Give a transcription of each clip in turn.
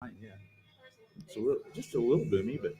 Yeah, it's a little, just a little boomy, but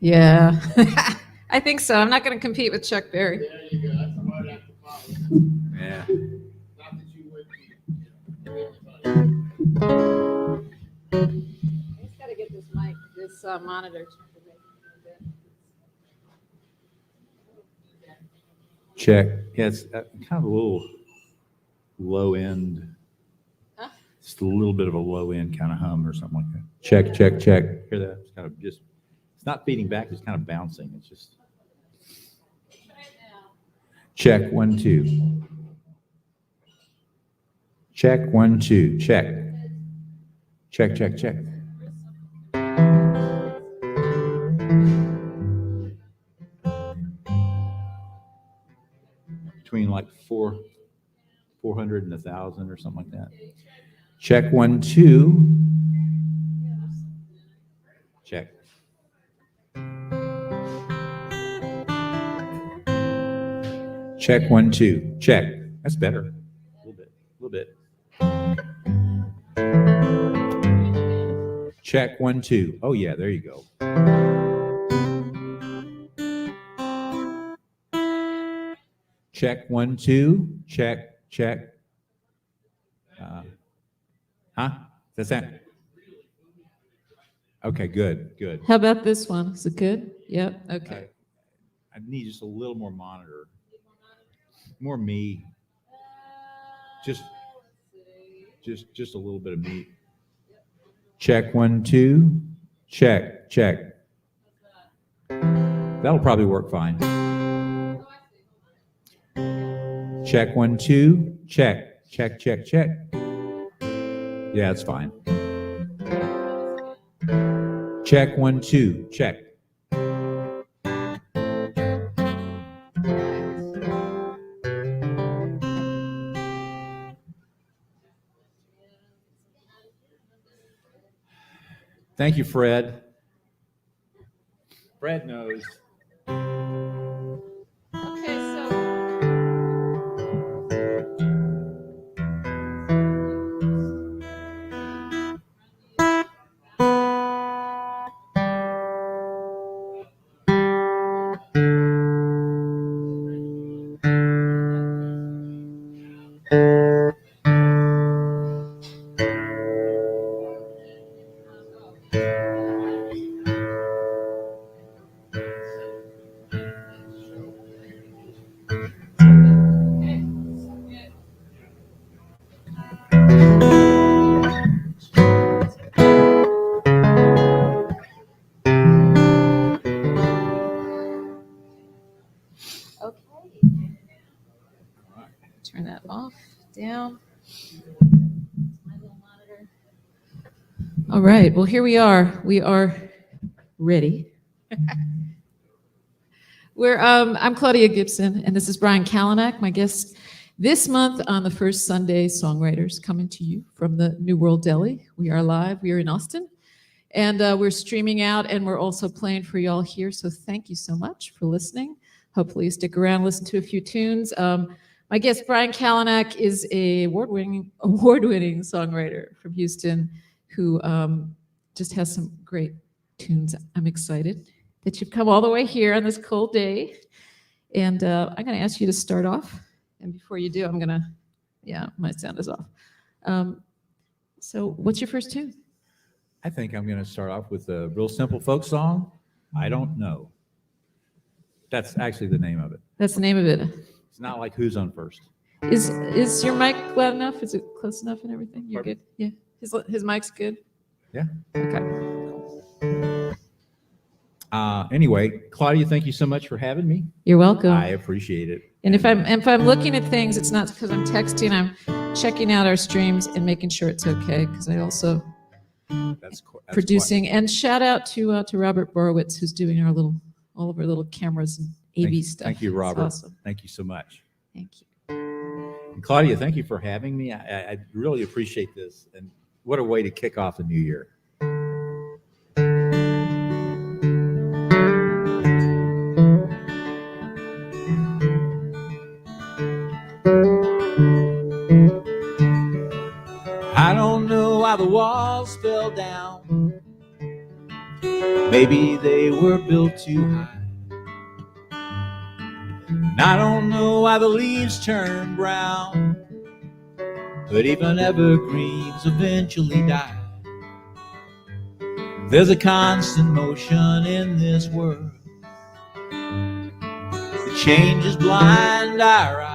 Yeah, I think so. I'm not going to compete with Chuck Berry. There you go. That's the hard act to follow. yeah. Not that you would be. I just got to get this mic, this monitor. Check. Yeah, it's kind of a little low end. Huh? Just a little bit of a low end kind of hum or something like that. Check, check, check. Hear that? It's kind of just. It's not feeding back. It's kind of bouncing. It's just. Check 1 2. Check 1 2. Check. Check, check, check. Between like 400 and 1,000 or something like that. Check 1 2. Check. Check 1 2. Check. That's better. A little bit. A little bit. Check 1 2. Oh yeah, there you go. Check 1 2. Check, check. Huh? That's that. Okay, good, good. How about this one? Is it good? Yep. Okay. I need just a little more monitor. More me. Just a little bit of me. Check 1 2. Check, check. That'll probably work fine. Check 1 2. Check, check, check, check. Yeah, it's fine. Check 1 2. Check. Thank you, Fred. Fred knows. Okay, so turn that off, down. My little monitor. All right. Well, here we are. We are ready. I'm Claudia Gibson, and this is Brian Kalinec, my guest this month on the first Sunday Songwriters, coming to you from the NeWorlDeli. We are live. We are in Austin, and we're streaming out, and we're also playing for y'all here. So thank you so much for listening. Hopefully you stick around, listen to a few tunes. My guest, Brian Kalinec, is a award-winning songwriter from Houston who just has some great tunes. I'm excited that you've come all the way here on this cold day. And I'm going to ask you to start off. And before you do, I'm going to, my sound is off. So what's your first tune? I think I'm going to start off with a real simple folk song. I Don't Know. That's actually the name of it. That's the name of it. It's not like Who's on First. Is your mic loud enough? Is it close enough and everything? You're Pardon? good? Yeah. His mic's good? Yeah. Okay. Anyway, Claudia, thank you so much for having me. You're welcome. I appreciate it. And if I'm looking at things, it's not because I'm texting. I'm checking out our streams and making sure it's okay, because I also That's producing. And shout out to Robert Borowitz, who's doing all of our little cameras and AV stuff. Thank you, It's Robert. awesome. Thank you so much. Thank you. And Claudia, thank you for having me. I really appreciate this. And what a way to kick off the new year. I don't know why the walls fell down. Maybe they were built too high. And I don't know why the leaves turn brown, but even evergreens eventually die. There's a constant motion in this world that changes blind our eyes.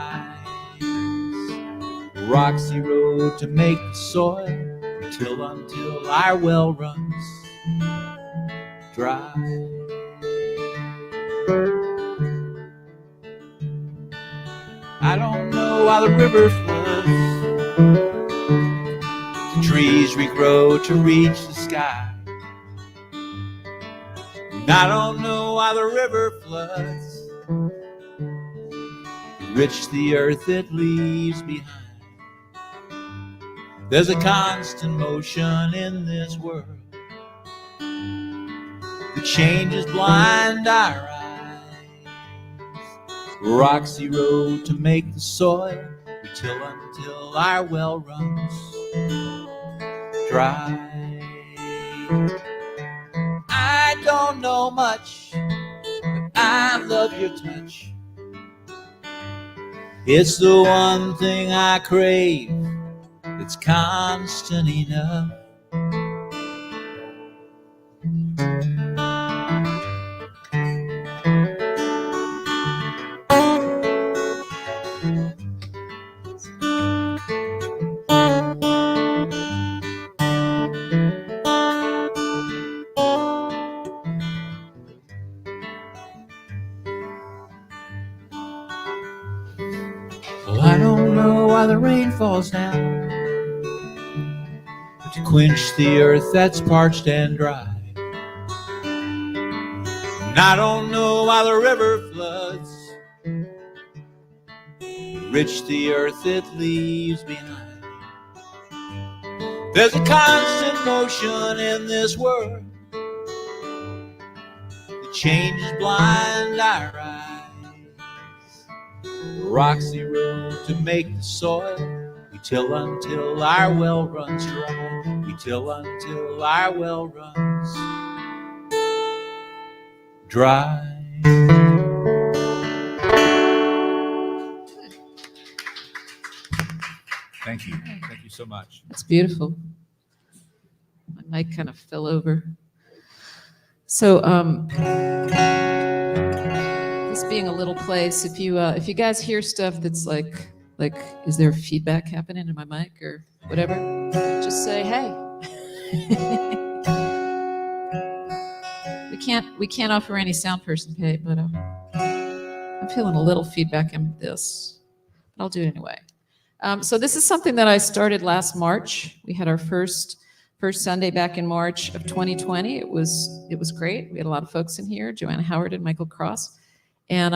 Rocks erode to make the soil until our well runs dry. I don't know why the river floods, the trees regrow to reach the sky. And I don't know why the river floods, enrich the earth it leaves behind. There's a constant motion in this world that changes blind our eyes. Rocks erode to make the soil until our well runs dry. I don't know much, but I love your touch. It's the one thing I crave, it's constant enough. Well, I don't know why the rain falls down, to quench the earth that's parched and dry. And I don't know why the river floods, enrich the earth it leaves behind. There's a constant motion in this world that changes blind our eyes. Rocks erode to make the soil until our well runs dry. Until our well runs dry. Thank you. Thank you so much. That's beautiful. My mic kind of fell over. So, this being a little place, if you guys hear stuff that's like, is there feedback happening in my mic or whatever? Just say, hey. We can't offer any sound person pay, but I'm feeling a little feedback in this. But I'll do it anyway. So this is something that I started last March. We had our first Sunday back in March of 2020. It was great. We had a lot of folks in here, Joanna Howard and Michael Cross, and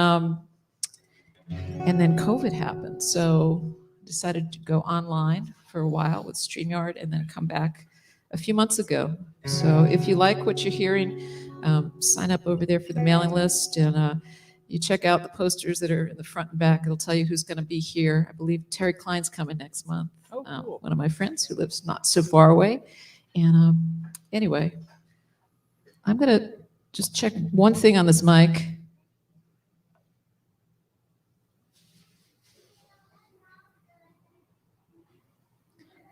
then COVID happened. So decided to go online for a while with StreamYard and then come back a few months ago. So if you like what you're hearing, sign up over there for the mailing list, and you check out the posters that are in the front and back. It'll tell you who's going to be here. I believe Terry Klein's coming next month. Oh, cool. One of my friends who lives not so far away. And anyway, I'm going to just check one thing on this mic.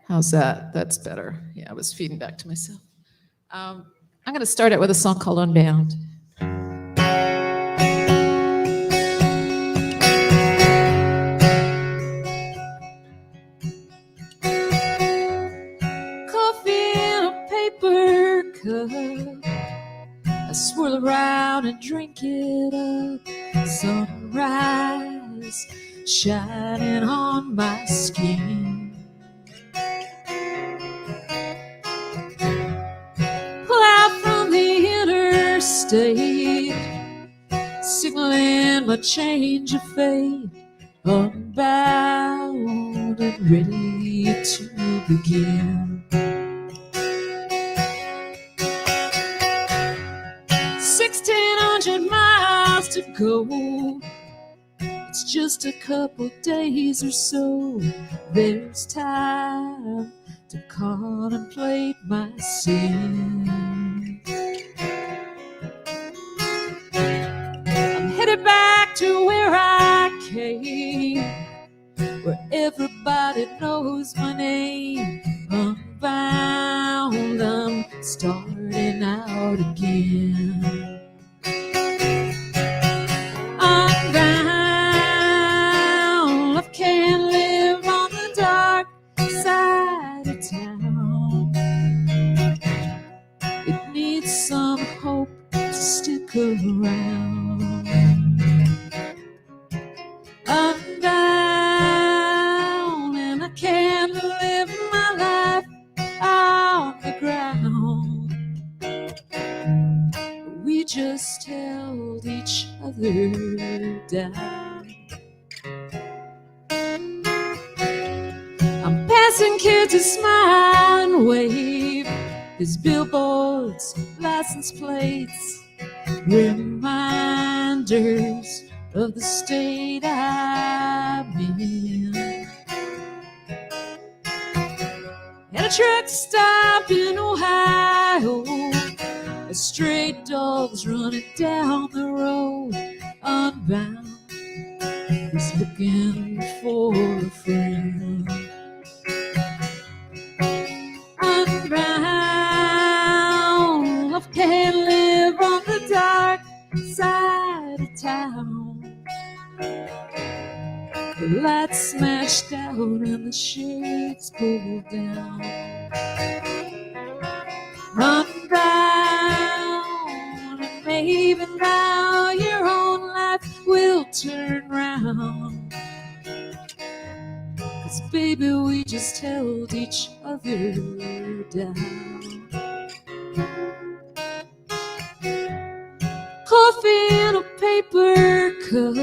How's that? That's better. Yeah, I was feeding back to myself. I'm going to start it with a song called Unbound. drink it up. Sunrise shining on my skin. Pull out from the interstate, signaling my change of fate. Unbound and ready to begin. 1,600 miles to go. It's just a couple days or so. There's time to contemplate my sin. I'm headed back to where I came, where everybody knows my name. Unbound, I'm starting out again. Unbound, I can't live on the dark side of town. It needs some hope to stick around. Unbound, and I can't live my life on the ground. We just held each other down. I'm passing kids who smile and wave. There's billboards, license plates, reminders of the state I'm in. At a truck stop in Ohio, a stray dog's running down the road. Unbound, he's looking for a friend. Unbound, I can't live on the dark side of town. The lights smashed out and the shades pulled down. Unbound, and maybe now your own life will turn round. 'Cause baby, we just held each other down. Coffee in a paper cup,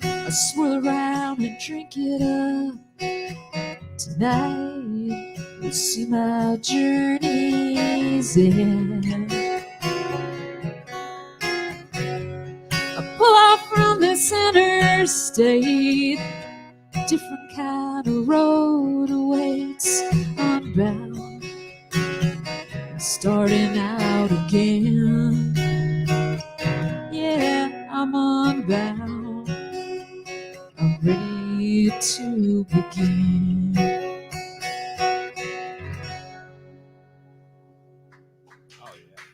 I swirl around and drink it up. Tonight we'll see my journey's end. I pull off from this interstate, different kind of road awaits. Unbound, I'm starting out again. Yeah, I'm unbound, I'm ready to begin.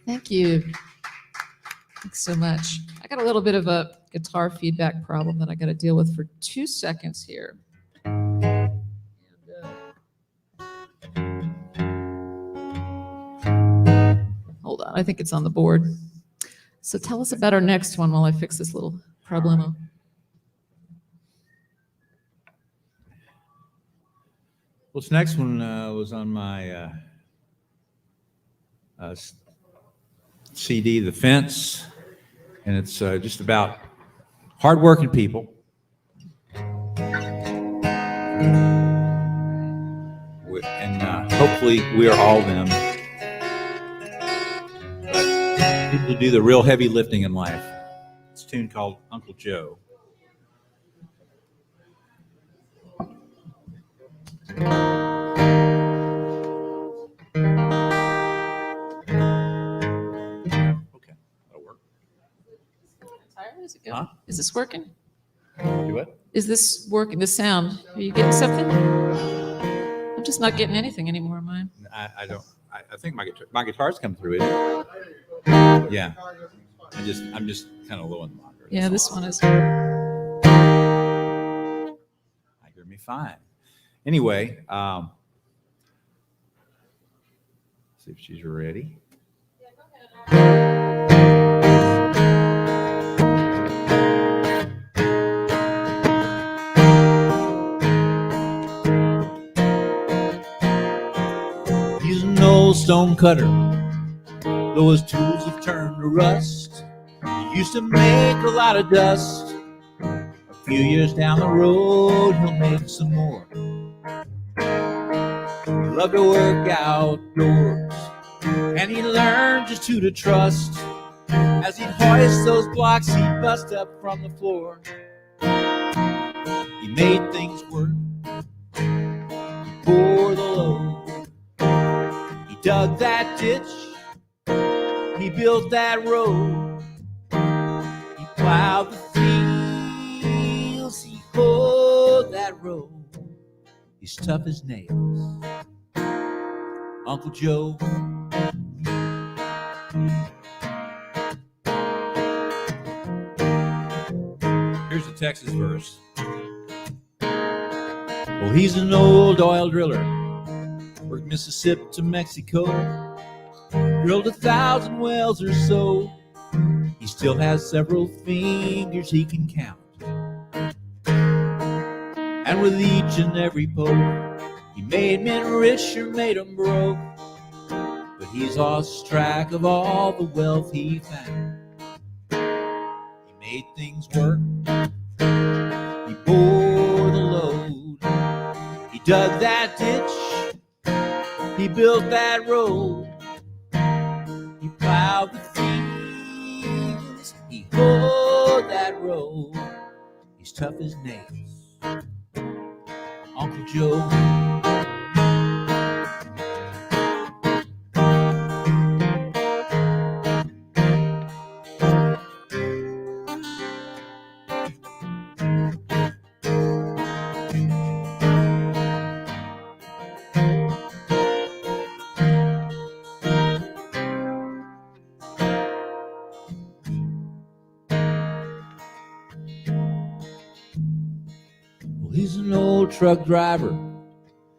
Thank you. Thanks so much. I got a little bit of a guitar feedback problem that I got to deal with for 2 seconds here. Hold on, I think it's on the board. So tell us about our next one while I fix this little problemo. Well, this next one was on my CD, The Fence, and it's just about hardworking people. And hopefully we are all them. But people who do the real heavy lifting in life. It's a tune called Uncle Joe. Is it good? Huh? Is this working? Do what? Is this working? The sound? Are you getting something? I'm just not getting anything anymore, mine. I don't. I think my guitar's come through it. Yeah. I'm just kind of low on the monitor. Yeah, this one is. I hear me fine. Anyway, see if she's ready. stone cutter, though his tools have turned to rust. He used to make a lot of dust. A few years down the road, he'll make some more. He loved to work outdoors, and he learned just who to trust. As he'd hoist those blocks he'd bust up from the floor, he made things work. He bore the load. He dug that ditch. He built that road. He plowed the fields. He hoed that road. He's tough as nails, Uncle Joe. Here's the Texas verse. Well, he's an old oil driller, worked Mississippi to Mexico, drilled 1,000 wells or so. He still has several fingers he can count, and with each and every poke, he made men rich or made them broke. But he's lost track of all the wealth he found. He made things work. He bore the load. He dug that ditch. He built that road. He plowed the fields. He hoed that road. He's tough as nails, Uncle Joe. He's an old truck driver.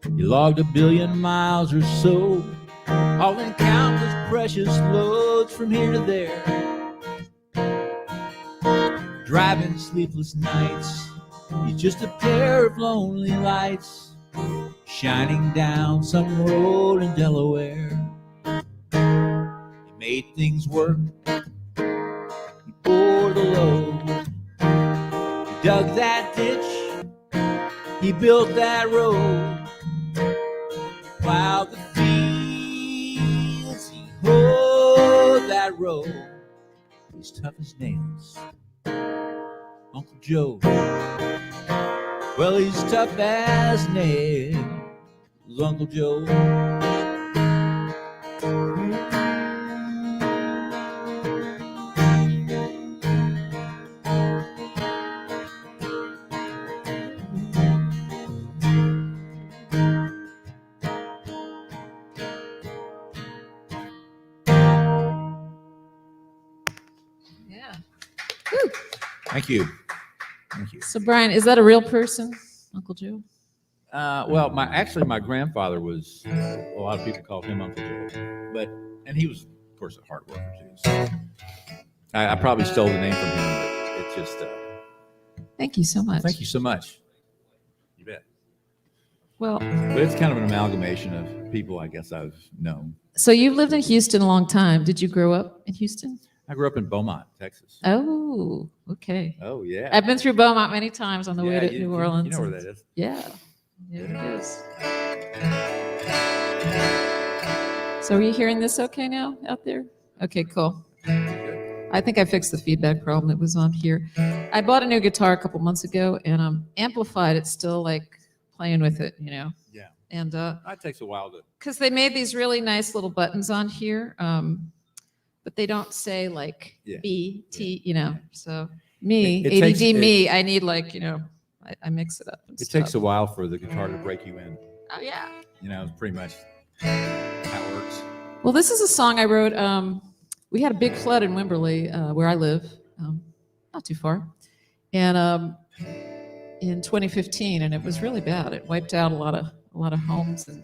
He logged 1 billion miles or so, hauling countless precious loads from here to there, driving sleepless nights. He's just a pair of lonely lights shining down some road in Delaware. He made things work. He bore the load. He dug that ditch. He built that road. He plowed the fields. He hoed that road. He's tough as nails, Uncle Joe. Well, he's tough as nails, Uncle Joe. Thank you. Thank you. So Brian, is that a real person, Uncle Joe? Well, my grandfather was, a lot of people called him Uncle Joe, and he was, of course, a hard worker too. So I probably stole the name from him, but it's just. Thank you so much. Thank you so much. You bet. Well, But it's kind of an amalgamation of people I guess I've known. so you've lived in Houston a long time. Did you grow up in Houston? I grew up in Beaumont, Texas. Oh, okay. Oh, yeah. I've been through Beaumont many times on the way Yeah, to New Orleans. You know where that is. Yeah, it is. So are you hearing this okay now out there? Okay, cool. I think I fixed the feedback problem that was on here. I bought a new guitar a couple months ago and amplified. It's still like playing with it, you know? Yeah. And It takes a while to. because they made these really nice little buttons on here, but they don't say like Yeah. B, T, you know? So me, It ADD takes- me, I need like, you know, I mix it up and It stuff. takes a while for the guitar to break you in. Oh, yeah. You know, it's pretty much how it works. Well, this is a song I wrote. We had a big flood in Wimberley, where I live, not too far, and in 2015, and it was really bad. It wiped out a lot of homes, and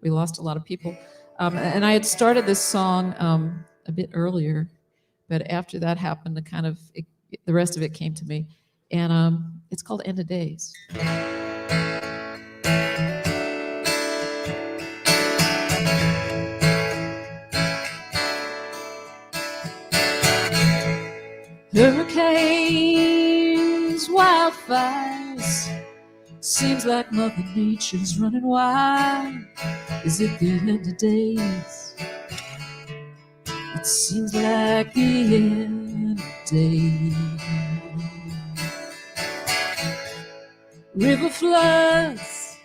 we lost a lot of people. And I had started this song a bit earlier, but after that happened, the rest of it came to me, and it's called "End of Days." Hurricanes, wildfires, seems like Mother Nature's running wild. Is it the end of days? It seems like the end of days. River floods,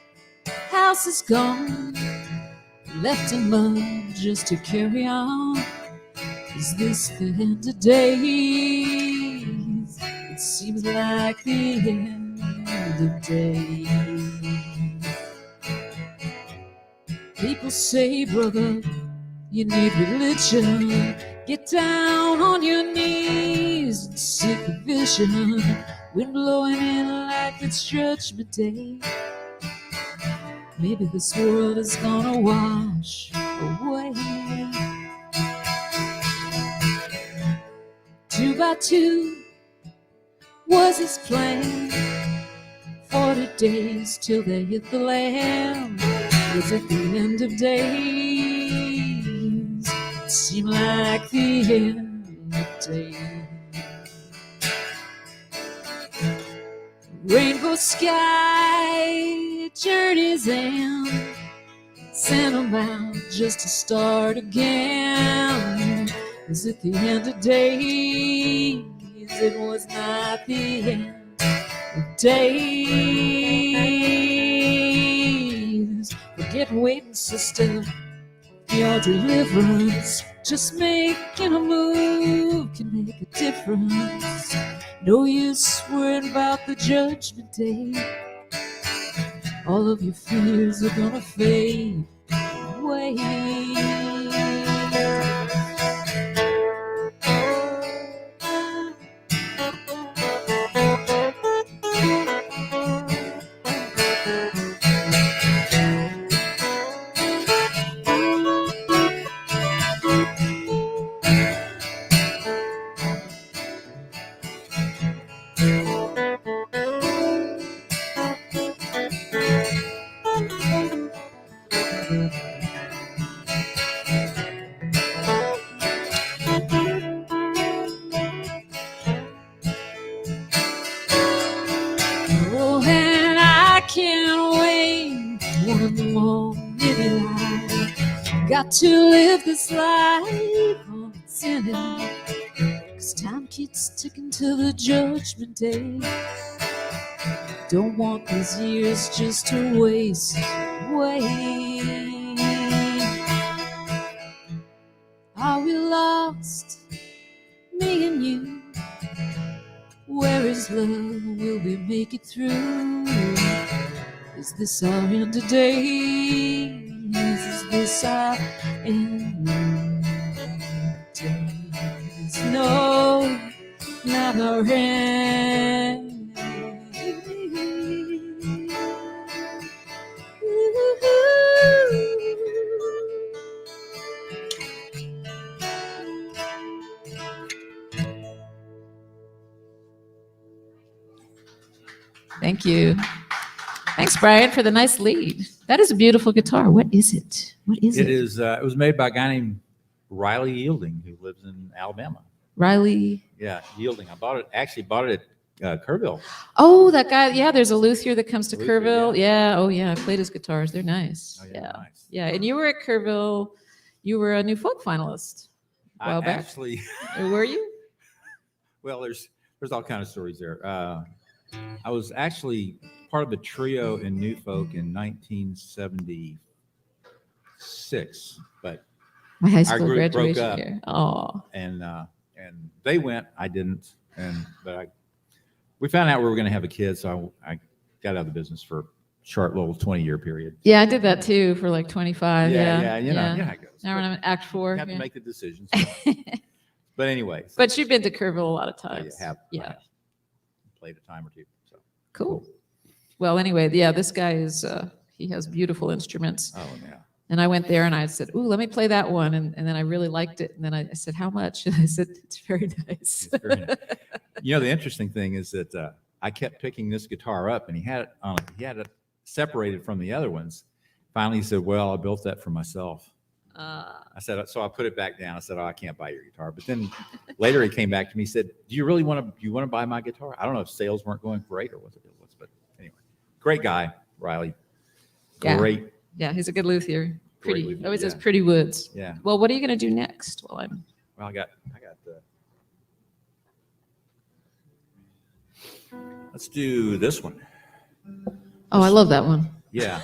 house is gone, left in mud just to carry on. Is this the end of days? It seems like the end of days. People say, brother, you need religion. Get down on your knees and seek a vision. Wind blowing in like it's Judgment Day. Maybe this world is gonna wash away. 2 by 2 was his plan. 40 days till they hit the land. Was it the end of days? It seemed like the end of days. Rainbow sky, journey's end, sent 'em out just to start again. Is it the end of days? It was not the end of days. Forget waiting, sister, your deliverance. Just making a move can make a difference. No use worrying about the Judgment Day. All of your fears are gonna fade away. Oh, and I can't wait one more minute. I got to live this life on its end. 'Cause time keeps ticking to the Judgment Day. Don't want these years just to waste away. Are we lost, me and you? Where is love? Will we make it through? Is this our end of days? Is this our end of days? No, not our end. Thank you. Thanks, Brian, for the nice lead. That is a beautiful guitar. What is it? What is it? It is. It was made by a guy named Riley Yielding, who lives in Alabama. Riley. Yeah, Yielding. I bought it. Actually, bought it at Kerrville. Oh, that guy. Yeah, there's a luthier that comes to Luthier, Kerrville. Yeah. Oh, yeah. I played his guitars. They're nice. Oh, Yeah. nice. Yeah. And you were at Kerrville. You were a New Folk finalist a while back. Actually, Were you? well, there's all kind of stories there. I was actually part of a trio in New Folk in 1976, but My high our school group broke graduation up. year. Oh. and they went. I didn't, we found out we were going to have a kid, so I got out of the business for a short little 20-year period. Yeah, I did that too for like 25. Yeah, you know how it goes. Now we're in Act 4. You have yeah. to make the decisions. But anyway, so But you've been to Kerrville a lot of I times. have Yeah. played a time or two. So Cool. Well, anyway, yeah, this guy is, he has beautiful instruments. oh yeah. And I went there and I said, ooh, let me play that one. And then I really liked it. And then I said, how much? And I said, it's very nice. It's very nice. You know, the interesting thing is that I kept picking this guitar up, and he had it separated from the other ones. Finally, he said, "Well, I built that for myself." I said, so I put it back down. I said, oh, I can't buy your guitar. But then later he came back to me, he said, do you really want to buy my guitar? I don't know if sales weren't going great or what it was, but anyway, great guy, Riley. Yeah. Great. Yeah, he's a good luthier. Pretty. luthier, Always has yeah. pretty woods. Yeah. Well, what are you going to do next? Well, I got the, let's do this one. Oh, I love that one. Yeah.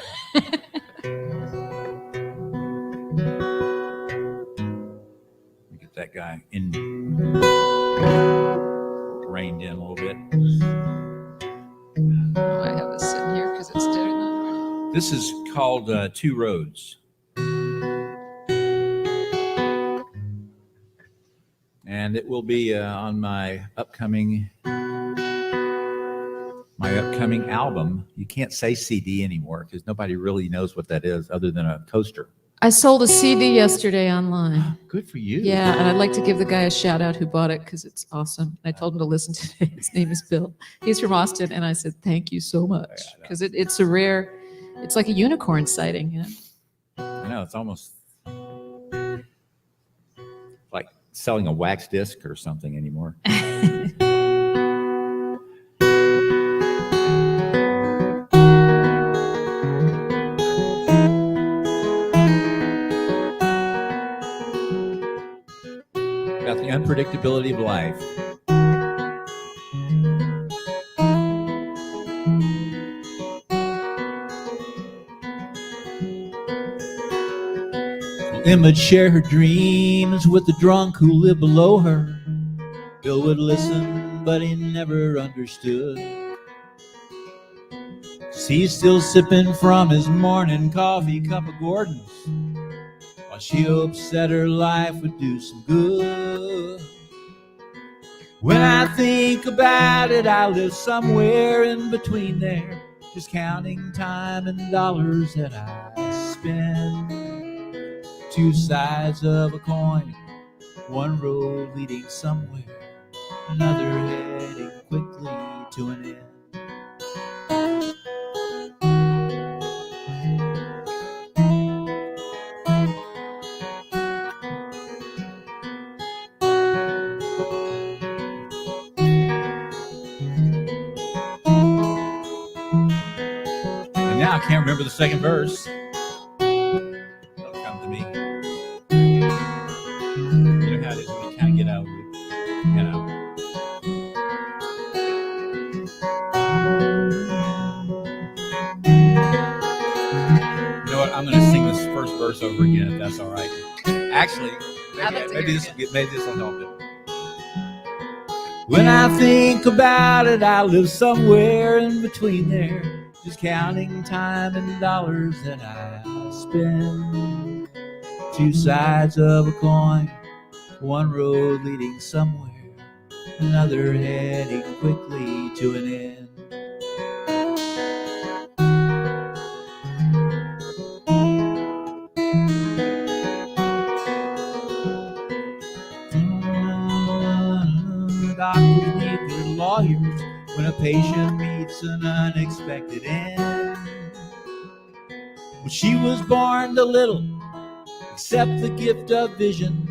Get that guy reined in a little bit. Oh, I have this sitting here because it's dead. This is called Two Roads. And it will be on my upcoming album. You can't say CD anymore because nobody really knows what that is other than a toaster. I sold a CD yesterday online. Good for you. Yeah, and I'd like to give the guy a shout out who bought it because it's awesome. I told him to listen today. His name is Bill. He's from Austin, and I said thank you so much because it's a rare. It's like a unicorn sighting. You know? I know, it's almost like selling a wax disc or something anymore. About the unpredictability of life. Emma would share her dreams with the drunk who lived below her. Bill would listen, but he never understood. 'Cause he's still sipping from his morning coffee cup of Gordon's, while she hopes that her life would do some good. When I think about it, I live somewhere in between there, just counting time and dollars that I spend. Two sides of a coin, one road leading somewhere, another heading quickly to an end. And now I can't remember the second verse. It'll come to me. You know how it is when you kind of get out of it, you know. You know what? I'm going to sing this first verse over again, if that's all right. Actually, maybe this will help it. When I think about it, I live somewhere in between there, just counting time and dollars that I spend. Two sides of a coin, one road leading somewhere, another heading quickly to an end. Doctors need good lawyers when a patient meets an unexpected end. When she was born to little, except the gift of vision,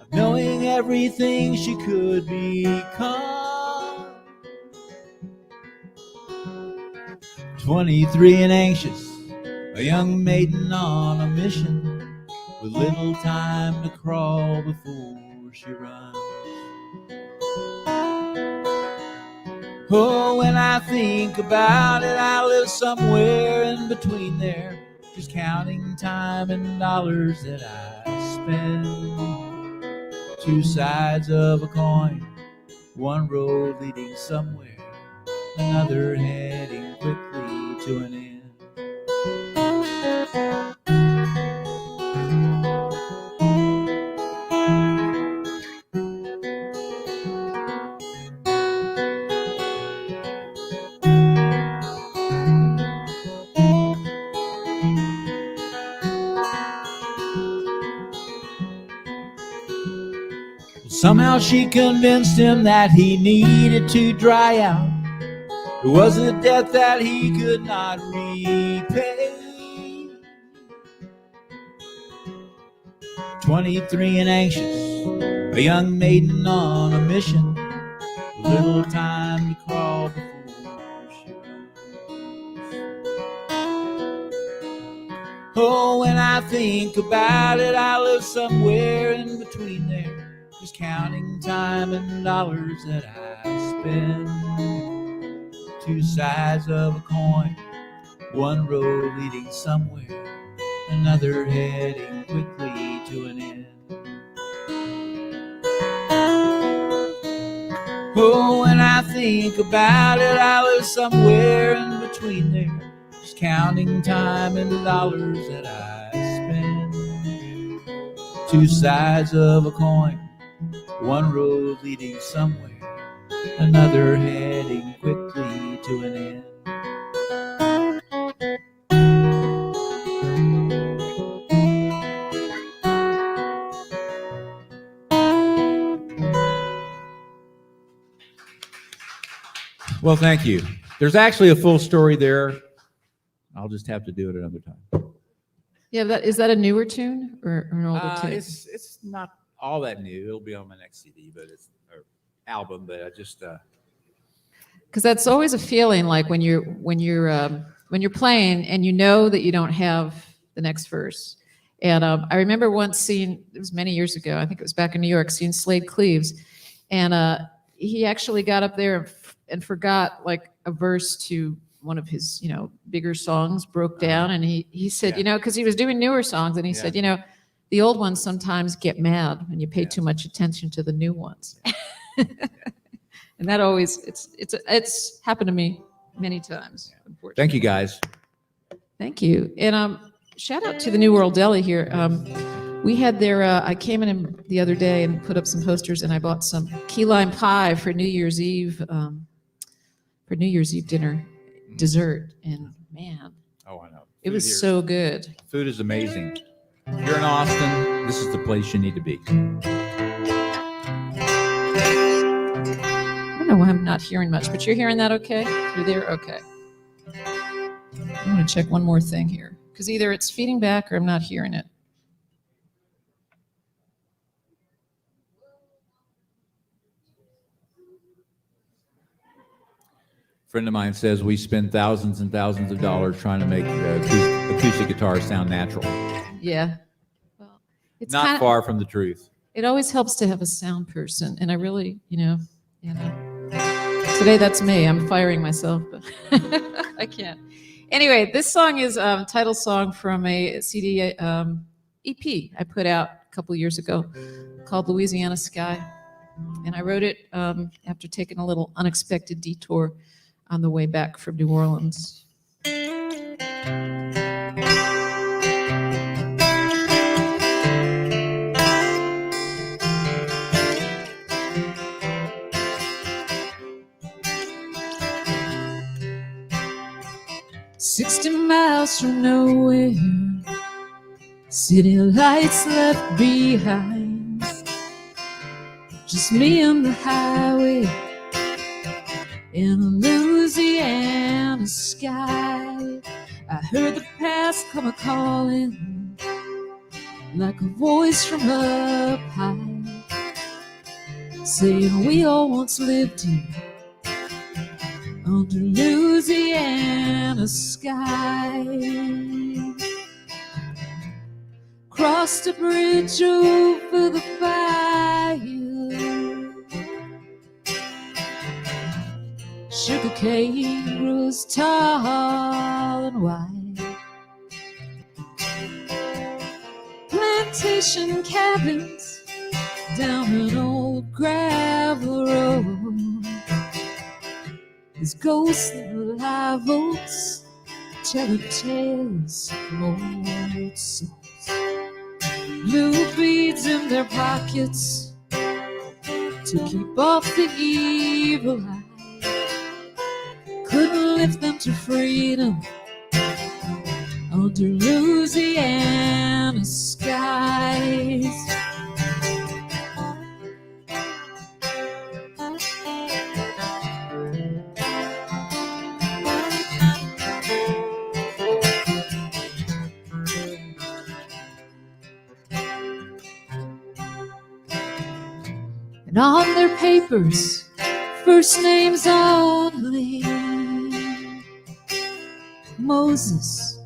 of knowing everything she could become. 23 and anxious, a young maiden on a mission, with little time to crawl before she runs. Oh, when I think about it, I live somewhere in between there, just counting time and dollars that I spend. Two sides of a coin, one road leading somewhere, another heading quickly to an end. Somehow she convinced him that he needed to dry out. It was a debt that he could not repay. 23 and anxious, a young maiden on a mission, little time to crawl before she runs. Oh, when I think about it, I live somewhere in between there, just counting time and dollars that I spend. Two sides of a coin, one road leading somewhere, another heading quickly to an end. Oh, when I think about it, I live somewhere in between there, just counting time and the dollars that I spend. Two sides of a coin, one road leading somewhere, another heading quickly to an end. Well, thank you. There's actually a full story there. I'll just have to do it another time. Yeah, is that a newer tune or an older tune? It's not all that new. It'll be on my next CD, but it's or album. But I just Because that's always a feeling like when you're playing and you know that you don't have the next verse. And I remember once seeing, it was many years ago, I think it was back in New York, seeing Slade Cleaves, and he actually got up there and forgot like a verse to one of his bigger songs, broke down, and he said because he was doing newer songs, and he said the old ones sometimes get mad when you pay too much attention to the new ones. And that always, it's happened to me many times, unfortunately. thank you guys. Thank you. And shout out to the NeWorlDeli here. We had their, I came in the other day and put up some posters, and I bought some key lime pie for New Year's Eve dinner, dessert. And man, Oh, I know. it was so good. Food is amazing. If you're in Austin, this is the place you need to be. I don't know why I'm not hearing much, but you're hearing that okay? You're there? Okay. I'm going to check one more thing here, because either it's feeding back or I'm not hearing it. A friend of mine says we spend thousands and thousands of dollars trying to make acoustic guitars sound natural. Yeah. Well, it's Not far from the truth. It always helps to have a sound person, and I really, today that's me. I'm firing myself, but I can't. Anyway, this song is a title song from a CD EP I put out a couple years ago called Louisiana Sky, and I wrote it after taking a little unexpected detour on the way back from New Orleans. "60 miles from nowhere, city lights left behind, just me and the highway in a Louisiana sky. I heard the past come a-calling like a voice from up high, saying we all once lived here under Louisiana sky. Crossed a bridge over the bayou, sugar cane grows tall and wide, plantation cabins down an old gravel road, as ghosts and live oaks telling tales from old souls. Blue beads in their pockets to keep off the evil eye, couldn't lift them to freedom under Louisiana skies. and on their papers, first names only. Moses,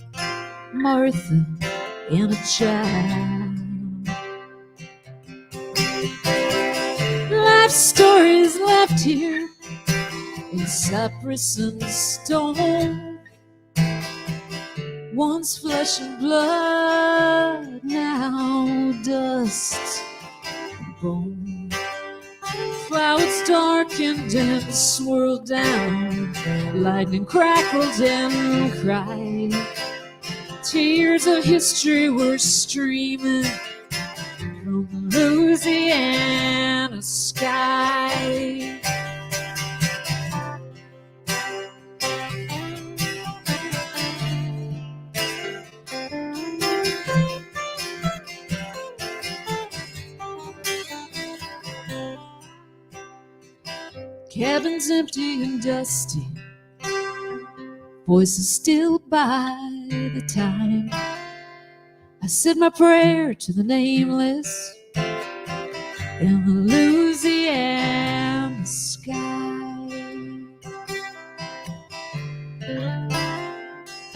Martha, and a child. Life stories left here in cypress and stone. Once flesh and blood, now dust and bone. Clouds darkened and swirled down, lightning crackled and cried. Tears of history were streaming from Louisiana sky. Cabins empty and dusty, voices stilled by the time. I said my prayer to the nameless in the Louisiana sky.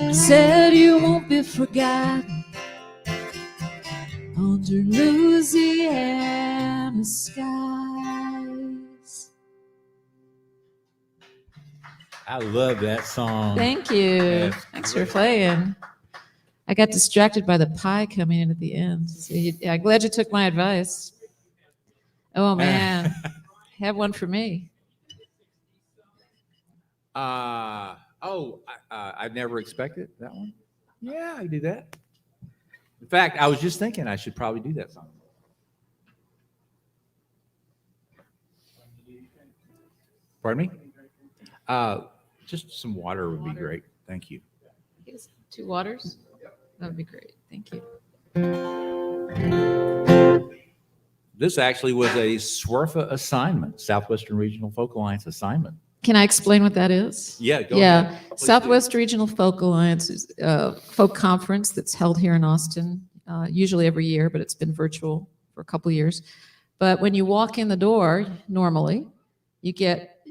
I said you won't be forgotten under Louisiana skies. I love that song. Thank you. Yes. Thanks for playing. I got distracted by the pie coming in at the end. So I'm glad you took my advice. Oh, man. Have one for me. I never expected that one. Yeah, I do that. In fact, I was just thinking I should probably do that song. Pardon me? Just some water would be great. Thank you. Here's 2 waters. That would be great. Thank you. This actually was a SWRFA assignment, Southwestern Regional Folk Alliance assignment. Can I explain what that is? Yeah, go Yeah, ahead. Please Southwest Regional Folk Alliance is a folk conference that's held here in Austin, usually every year, but it's been virtual for a couple years. But when you walk in the door, normally,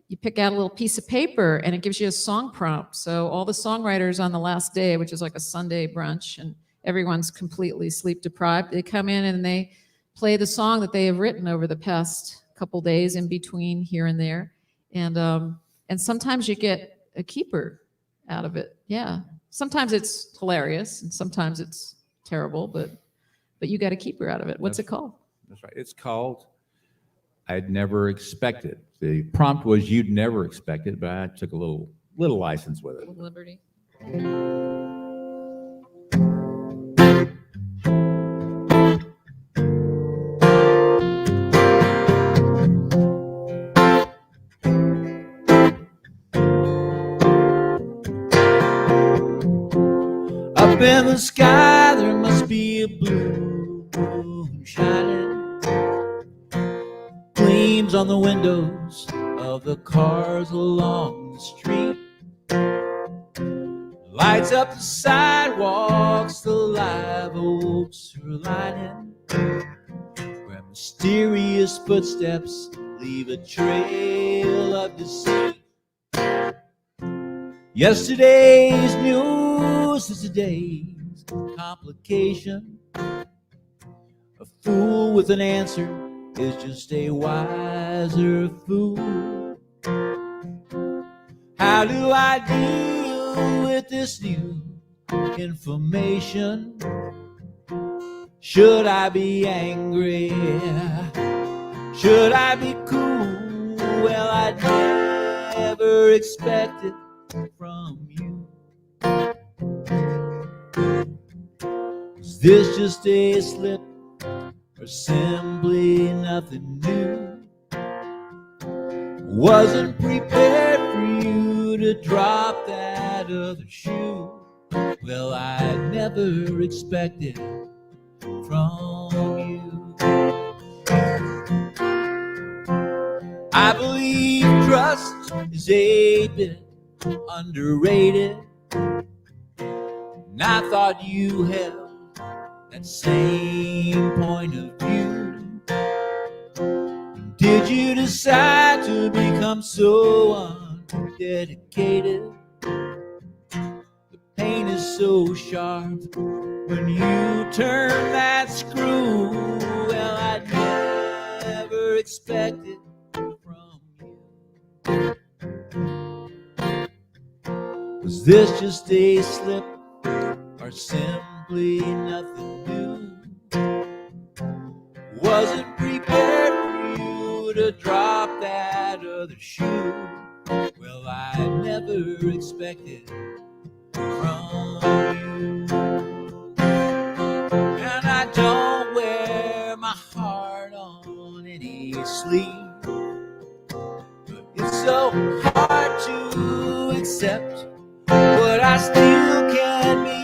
you pick out a little piece of paper and it gives you a song prompt. So all the songwriters on the last day, which is like a Sunday brunch, and everyone's completely sleep deprived, they come in and they play the song that they have written over the past couple days in between here and there. And sometimes you get a keeper out of it. Yeah. Sometimes it's hilarious and sometimes it's terrible, but you got a keeper out of it. What's it called? That's right. It's called I'd Never Expected. The prompt was You'd Never Expect It, but I took a little license with it. Liberty. Up in the sky there must be a blue moon shining. Gleams on the windows of the cars along the street. Lights up the sidewalks, the live oaks are lining. Where mysterious footsteps leave a trail of deceit. Yesterday's news is today's complication. A fool with an answer is just a wiser fool. How do I deal with this new information? Should I be angry? Should I be cool? Well, I never expected from you. Is this just a slip or simply nothing new? Wasn't prepared for you to drop that other shoe. Well, I never expected from you. I believe trust is a bit underrated, and I thought you held that same point of view. did you decide to become so undedicated? The pain is so sharp when you turn that screw. Well, I never expected from you. Was this just a slip or simply nothing new? Wasn't prepared for you to drop that other shoe. Well, I never expected from you. And I don't wear my heart on any sleeve, but it's so hard to accept what I still can't believe.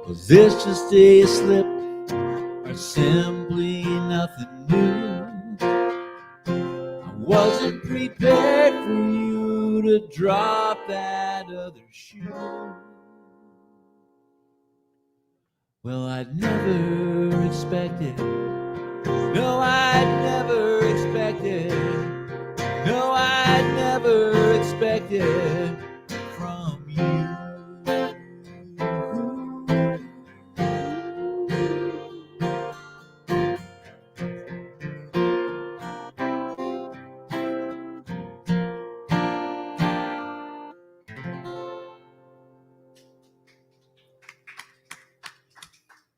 Was this just a slip or simply nothing new? I wasn't prepared for you to drop that other shoe. Well, I'd never expected, no, I'd never expected, no, I'd never expected from you.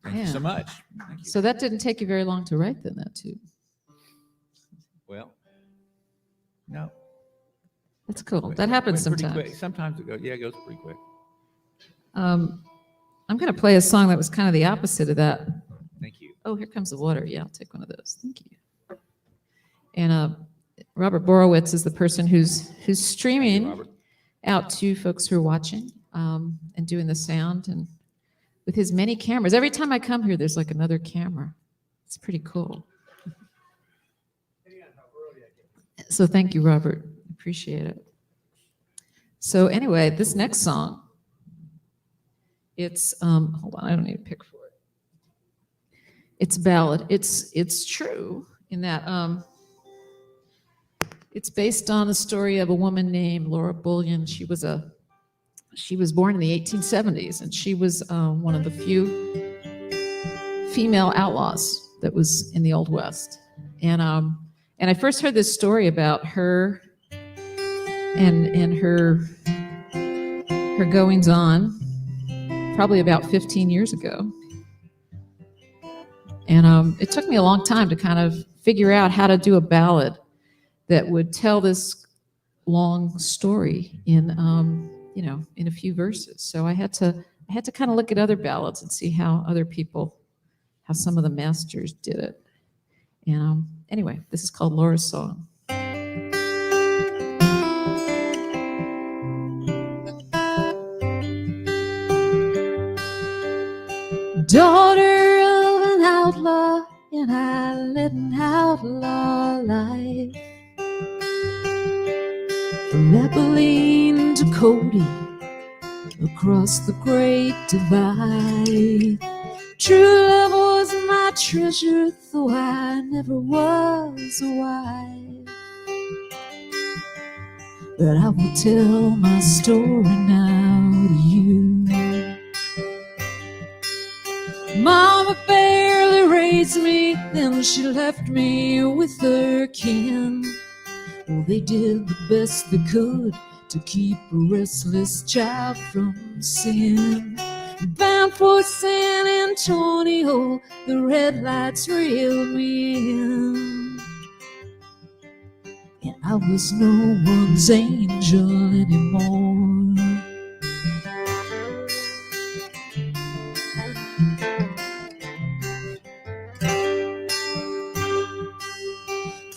Thank you so much. Thank you. So that didn't take you very long to write then, that too. Well, no. That's cool. That happens Went pretty sometimes. quick. Sometimes it goes, yeah, it goes pretty quick. I'm going to play a song that was kind of the opposite of that. Thank you. Oh, here comes the water. Yeah, I'll take one of those. Thank you. And Robert Borowitz is the person who's Thank you, streaming Robert. out to folks who are watching and doing the sound and with his many cameras. Every time I come here, there's like another camera. It's pretty cool. So thank you, Robert. Appreciate it. So anyway, this next song, it's, hold on, I don't need a pick for it. It's a ballad. It's true in that it's based on the story of a woman named Laura Bullion. She was born in the 1870s, and she was one of the few female outlaws that was in the Old West. And I first heard this story about her and her goings on probably about 15 years ago. And it took me a long time to kind of figure out how to do a ballad that would tell this long story in in a few verses. So I had to kind of look at other ballads and see how some of the masters did it. And anyway, this is called Laura's Song. Daughter of an outlaw, and I led an outlaw life. From Abilene to Cody, across the great divide. True love was my treasure, though I never was a wife. But I will tell my story now to you. Mama barely raised me, then she left me with her kin. Well, they did the best they could to keep a restless child from sin. Bound for San Antonio, the red lights reeled me in. And I was no one's angel anymore.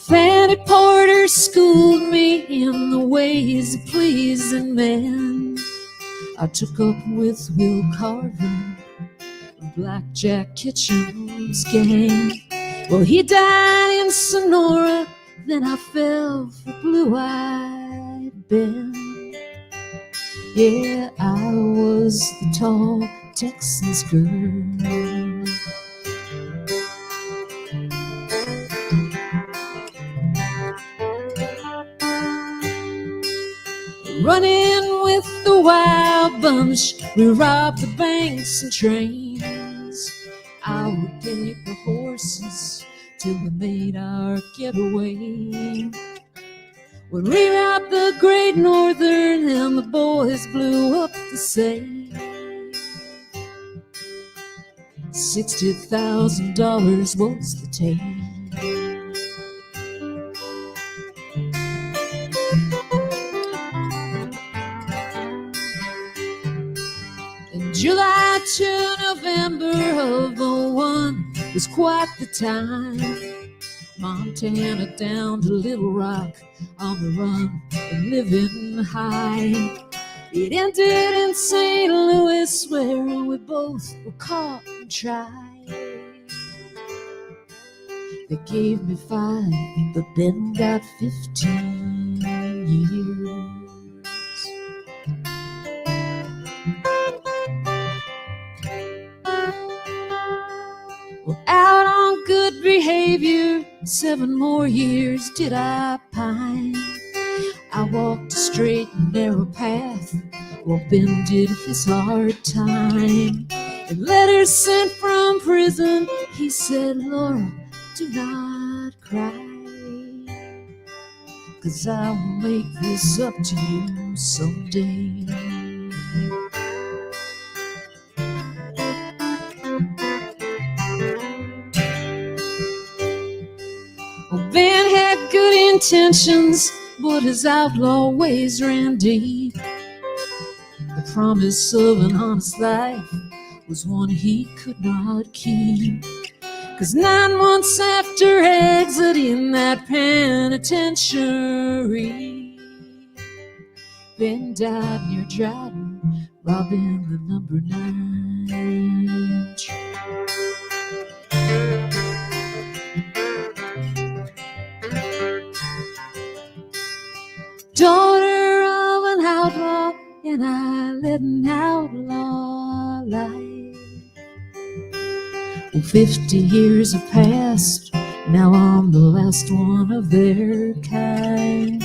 Fanny Porter schooled me in the ways of pleasing men. I took up with Will Carver, Blackjack Kitchen's gang. Well, he died in Sonora, then I fell for Blue-Eyed Ben. Yeah, I was the tall Texas girl. Running with the wild bunch, we robbed the banks and trains. I would take the horses till we made our getaway. When we robbed the Great Northern and the boys blew up the safe, $60,000 was the take. In July to November of '01 was quite the time. Montana down to Little Rock, on the run and living high. It ended in St. Louis where we both were caught and tried. They gave me 5, but Ben got 15 years. Well, out on good behavior, 7 more years did I pine. I walked a straight and narrow path while Ben did his hard time. In letters sent from prison, he said, Laura, do not cry, 'cause I will make this up to you someday. Well, Ben had good intentions, but his outlaw ways ran deep. The promise of an honest life was one he could not keep. 'Cause 9 months after exiting that penitentiary, Ben died near Dryden, robbing the number 9 Daughter of an outlaw, and I led an outlaw life. Well, 50 years have passed, now I'm the last one of their kind.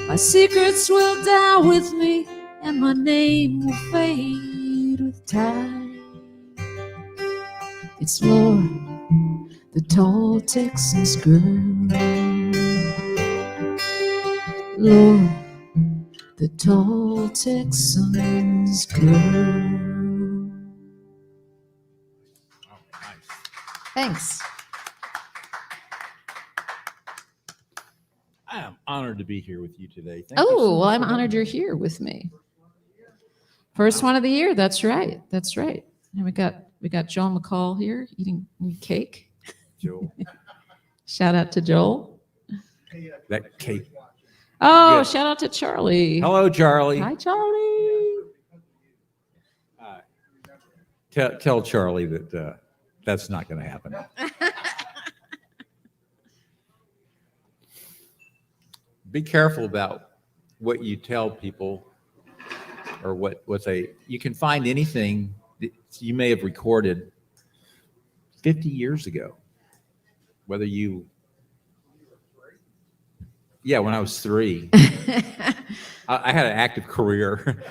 My secrets will die with me, and my name will fade with time. It's Laura, the tall Texas girl. Laura, the tall Texans girl. Oh, nice. Thanks. I am honored to be here with you today. Thank you so Oh, well, much I'm for having honored me. you're here with me. First one of the year. That's right. That's right. And we got Joel McCall here eating cake. Joel, Shout out to Joel. that cake. Oh, Good. shout out to Charlie. Hello, Charlie. Hi, Charlie. Tell Charlie that that's not going to happen. Be careful about what you tell people or what you can find anything that you may have recorded 50 years ago. Whether you, when I was 3. I had an active career.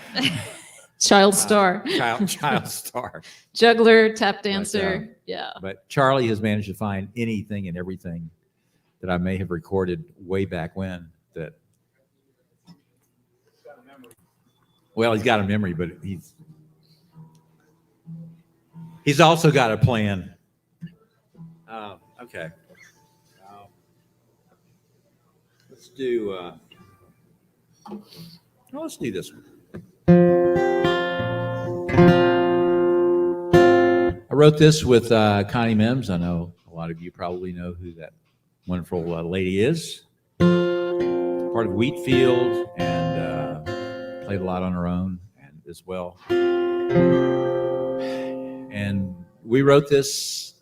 Child star. Child star. Juggler, tap dancer. Yeah. But Charlie has managed to find anything and everything that I may have recorded way back when that, well, he's got a memory, but he's also got a plan. Okay. Let's do this one. I wrote this with Connie Mims. I know a lot of you probably know who that wonderful lady is. Part of Wheatfield, and played a lot on her own and as well. And we wrote this,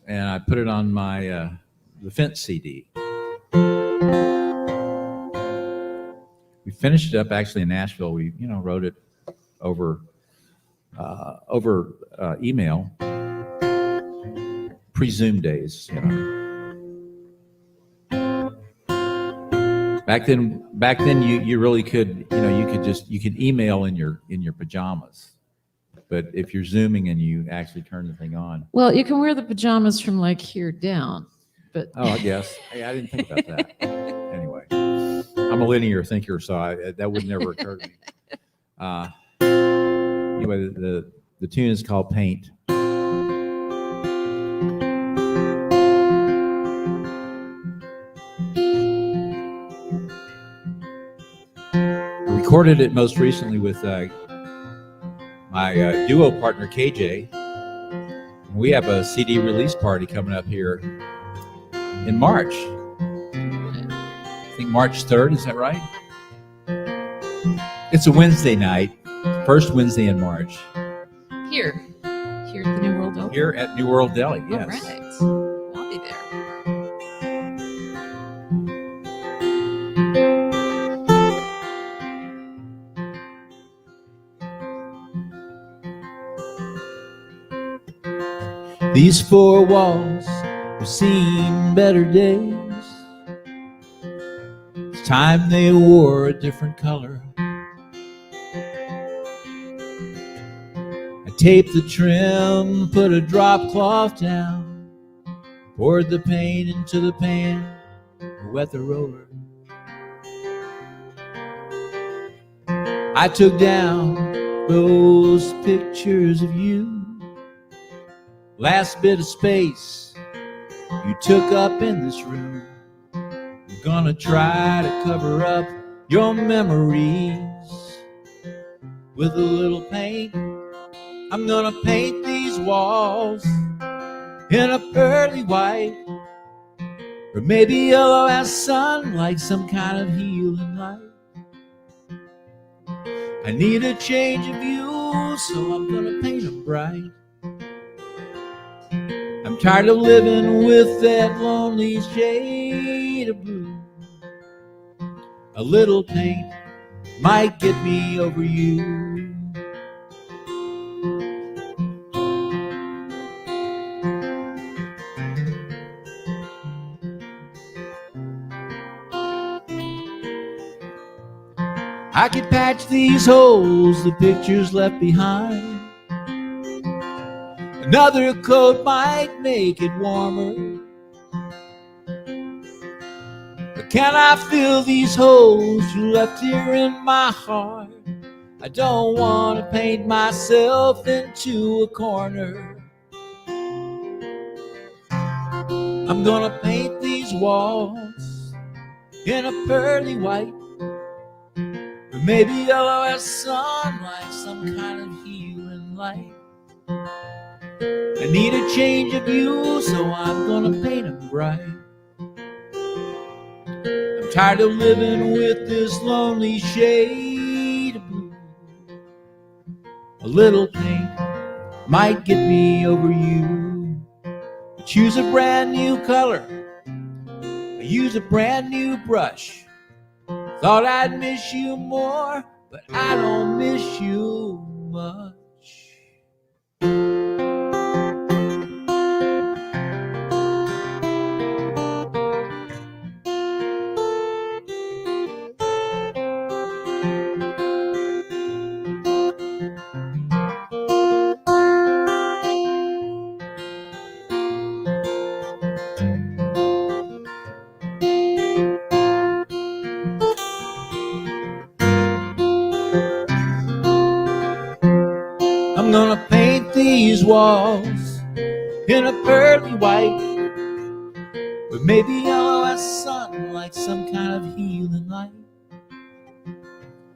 and I put it on my the Fence CD. We finished it up actually in Nashville. We wrote it over email, pre-Zoom days. Back then you really could you could email in your pajamas, but if you're Zooming and you actually turn the thing on. Well, you can wear the pajamas from like here down, but Oh, I guess. Hey, I didn't think about that. Anyway, I'm a linear thinker, so that would never occur to me. Anyway, the tune is called Paint. I recorded it most recently with my duo partner, KJ. We have a CD release party coming up here in March. I think March 3rd, is that right? It's a Wednesday night, first Wednesday in March. here at the NeWorlDeli. Here at NeWorlDeli, yes. All right. I'll be there. These four walls have seen better days. It's time they wore a different color. I taped the trim, put a drop cloth down, poured the paint into the pan, wet the roller. I took down those pictures of you. Last bit of space you took up in this room. I'm gonna try to cover up your memories with a little paint. I'm gonna paint these walls in a pearly white, or maybe yellow as sun, like some kind of healing light. I need a change of view, so I'm gonna paint them bright. I'm tired of living with that lonely shade of blue. A little paint might get me over you. I could patch these holes the pictures left behind. Another coat might make it warmer. But can I fill these holes you left here in my heart? I don't want to paint myself into a corner. I'm gonna paint these walls in a pearly white, or maybe yellow as sun, like some kind of healing light. I need a change of view, so I'm gonna paint them bright. I'm tired of living with this lonely shade of blue. A little paint might get me over you. I choose a brand new color, I use a brand new brush. Thought I'd miss you more, but I don't miss you much. I'm gonna paint these walls in a pearly white, or maybe yellow as sun, like some kind of healing light.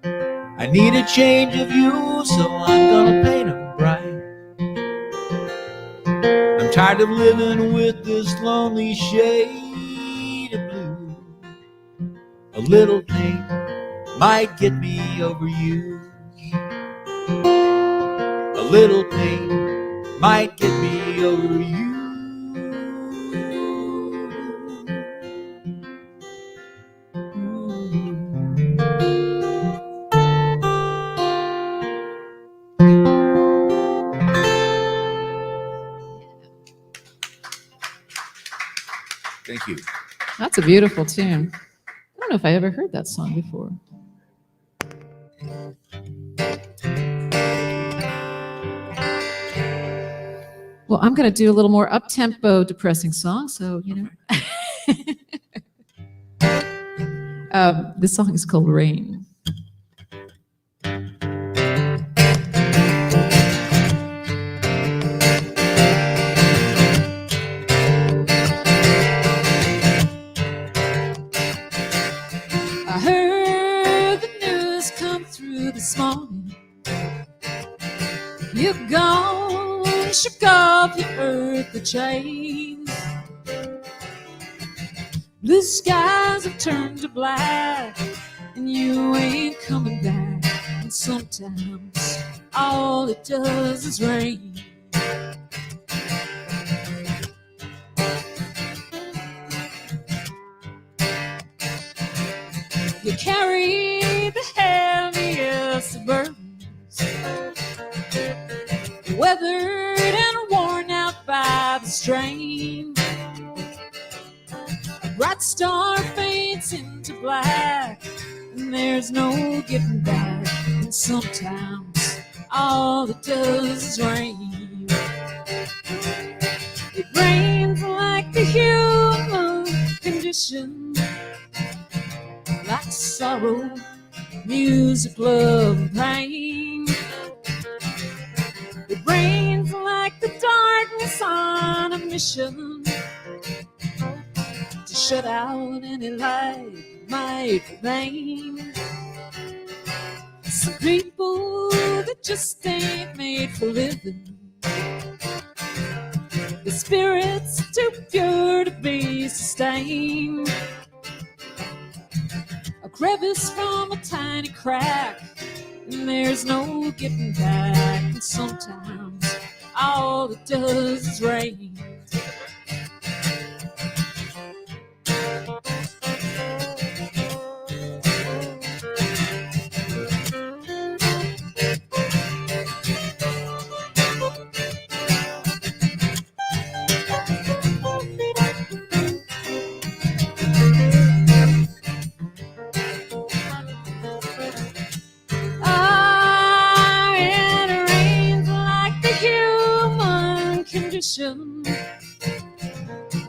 I need a change of view, so I'm gonna paint them bright. I'm tired of living with this lonely shade of blue. A little pain might get me over you. A little pain might get me over you. Thank you. That's a beautiful tune. I don't know if I ever heard that song before. Well, I'm going to do a little more up-tempo, depressing song, so, you know. This song is called Rain. I heard the news come through this morning. You're gone, shook off your earthly chains. Blue skies have turned to black, and you ain't coming back. And sometimes all it does is rain. You carry the heaviest of burdens, weathered and worn out by the strain. A bright star fades into black, and there's no getting back. And sometimes all it does is rain. It rains like the human condition, like sorrow, music, love, and pain. It rains like the darkness on a mission to shut out any light that might remain. Some people that just ain't made for living, the spirit's too pure to be sustained. A crevice from a tiny crack, and there's no getting back. And sometimes all it does is rain.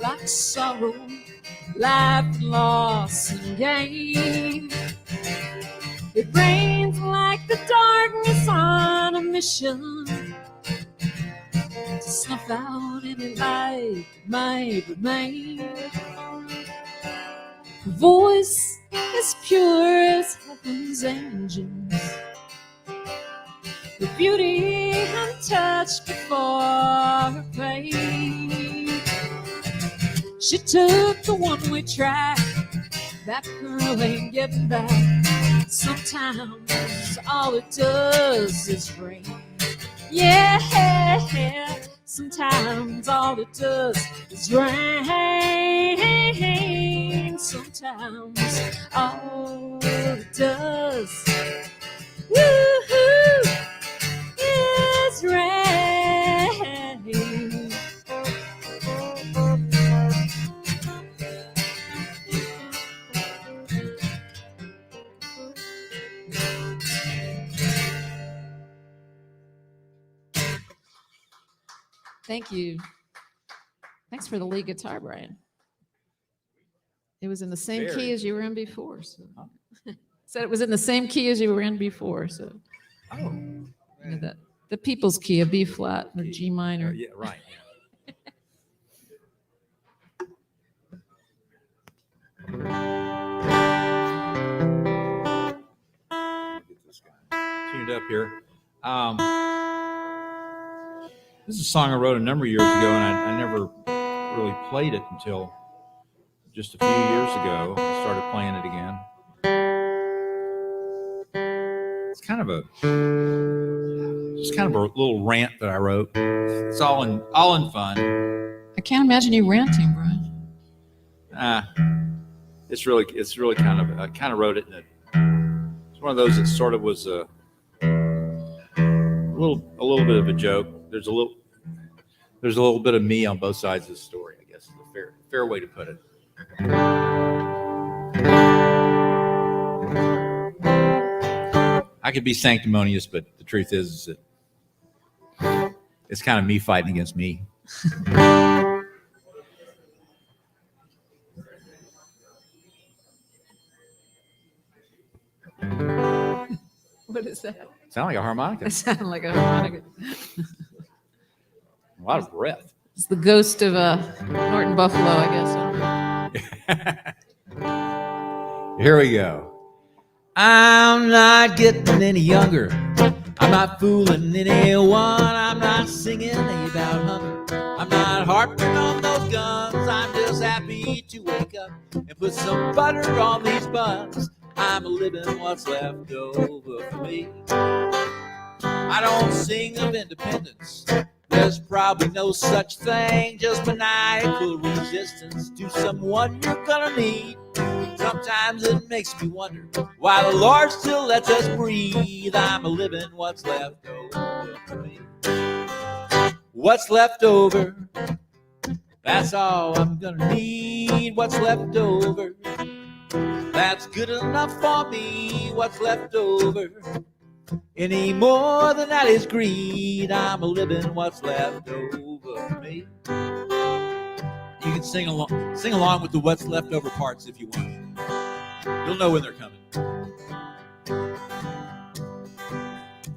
Like sorrow, life, loss, and gain. It rains like the darkness on a mission to snuff out any light that might remain. Her voice is pure as heaven's angels, the beauty untouched before her pain. She took the one-way track, that girl ain't getting back. Sometimes all it does is rain. Yeah, sometimes all it does is rain. Sometimes all it does, woo-hoo, is rain. Thank you. Thanks for the lead guitar, Brian. It was in the same key Very. as you were in before. So. Said it was in the same key as you were in before. So Oh, you know, the people's key, a B flat or G minor. yeah, right. Get this guy tuned up here. This is a song I wrote a number of years ago, and I never really played it until just a few years ago. I started playing it again. It's kind of a little rant that I wrote. It's all in fun. I can't imagine you ranting, Brian. It's really kind of, I kind of wrote it in it's one of those that sort of was a little bit of a joke. There's a little bit of me on both sides of the story, I guess is a fair way to put it. I could be sanctimonious, but the truth is that it's kind of me fighting against me. What is that? Sound like a harmonica. That sounded like a harmonica. A lot of breath. It's the ghost of Norton Buffalo, I guess. Here we go. I'm not getting any younger. I'm not fooling anyone. I'm not singing about hunger. I'm not harping on those guns. I'm just happy to wake up and put some butter on these buns. I'm living what's left over for me. I don't sing of independence. There's probably no such thing, just maniacal resistance to someone you're gonna need. Sometimes it makes me wonder why the Lord still lets us breathe. I'm a living what's left over for me. What's left over, that's all I'm gonna need. What's left over, that's good enough for me. What's left over, any more than that is greed. I'm a living what's left over for me. You can sing along with the what's left over parts if you want. You'll know when they're coming.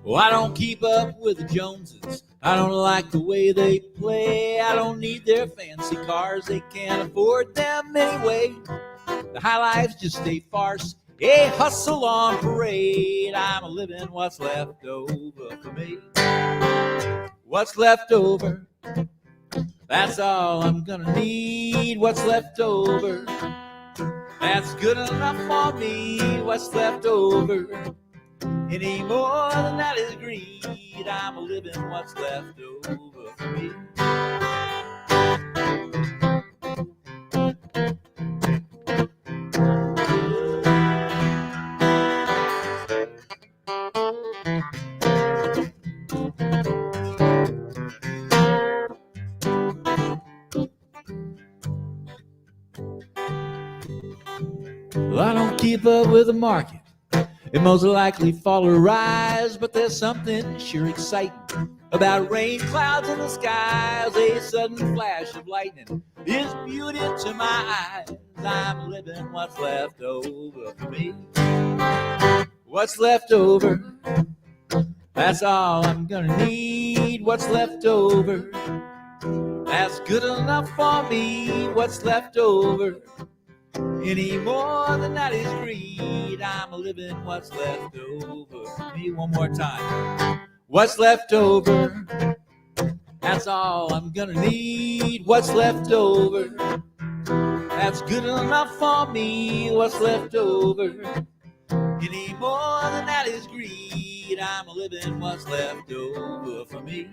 Well, I don't keep up with the Joneses. I don't like the way they play. I don't need their fancy cars. They can't afford them anyway. The high life's just a farce, a hustle on parade. I'm a living what's left over for me. What's left over, that's all I'm gonna need. What's left over, that's good enough for me. What's left over, any more than that is greed. I'm a living what's left over for me. Well, I don't keep up with the market. It most likely fall or rise, but there's something sure exciting about rain clouds in the skies. A sudden flash of lightning is beauty to my eyes. I'm living what's left over for me. What's left over, that's all I'm gonna need. What's left over, that's good enough for me. What's left over, any more than that is greed. I'm a living what's left over for me. One more time. What's left over, that's all I'm gonna need. What's left over, that's good enough for me. What's left over, any more than that is greed. I'm a living what's left over for me.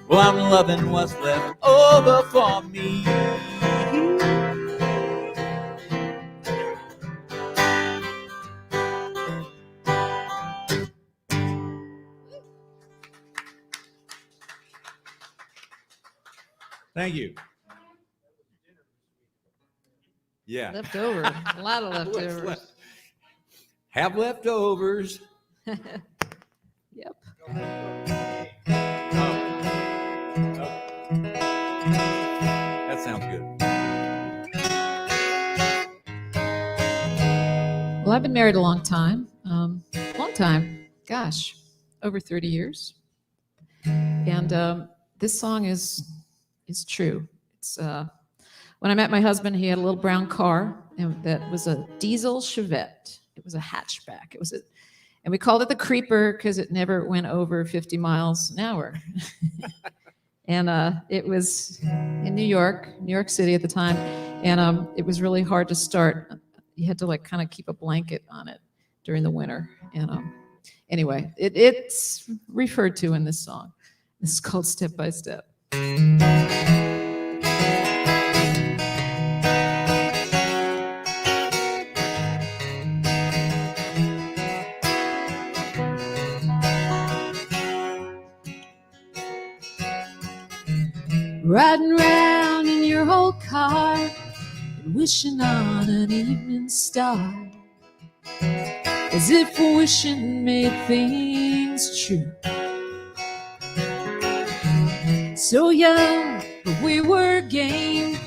Well, I'm loving what's left over for me. Thank you. Yeah. Leftover. A lot of leftovers. Have leftovers. Yep. That sounds good. Well, I've been married a long time. Long time. Gosh, over 30 years. And this song is true. It's when I met my husband, he had a little brown car, and that was a diesel Chevette. It was a hatchback. And we called it the Creeper because it never went over 50 miles an hour. And it was in New York City at the time. And it was really hard to start. You had to like kind of keep a blanket on it during the winter. And anyway, it's referred to in this song. This is called Step by Step. Riding around in your old car and wishing on an evening star, as if wishing made things true. So young, but we were game,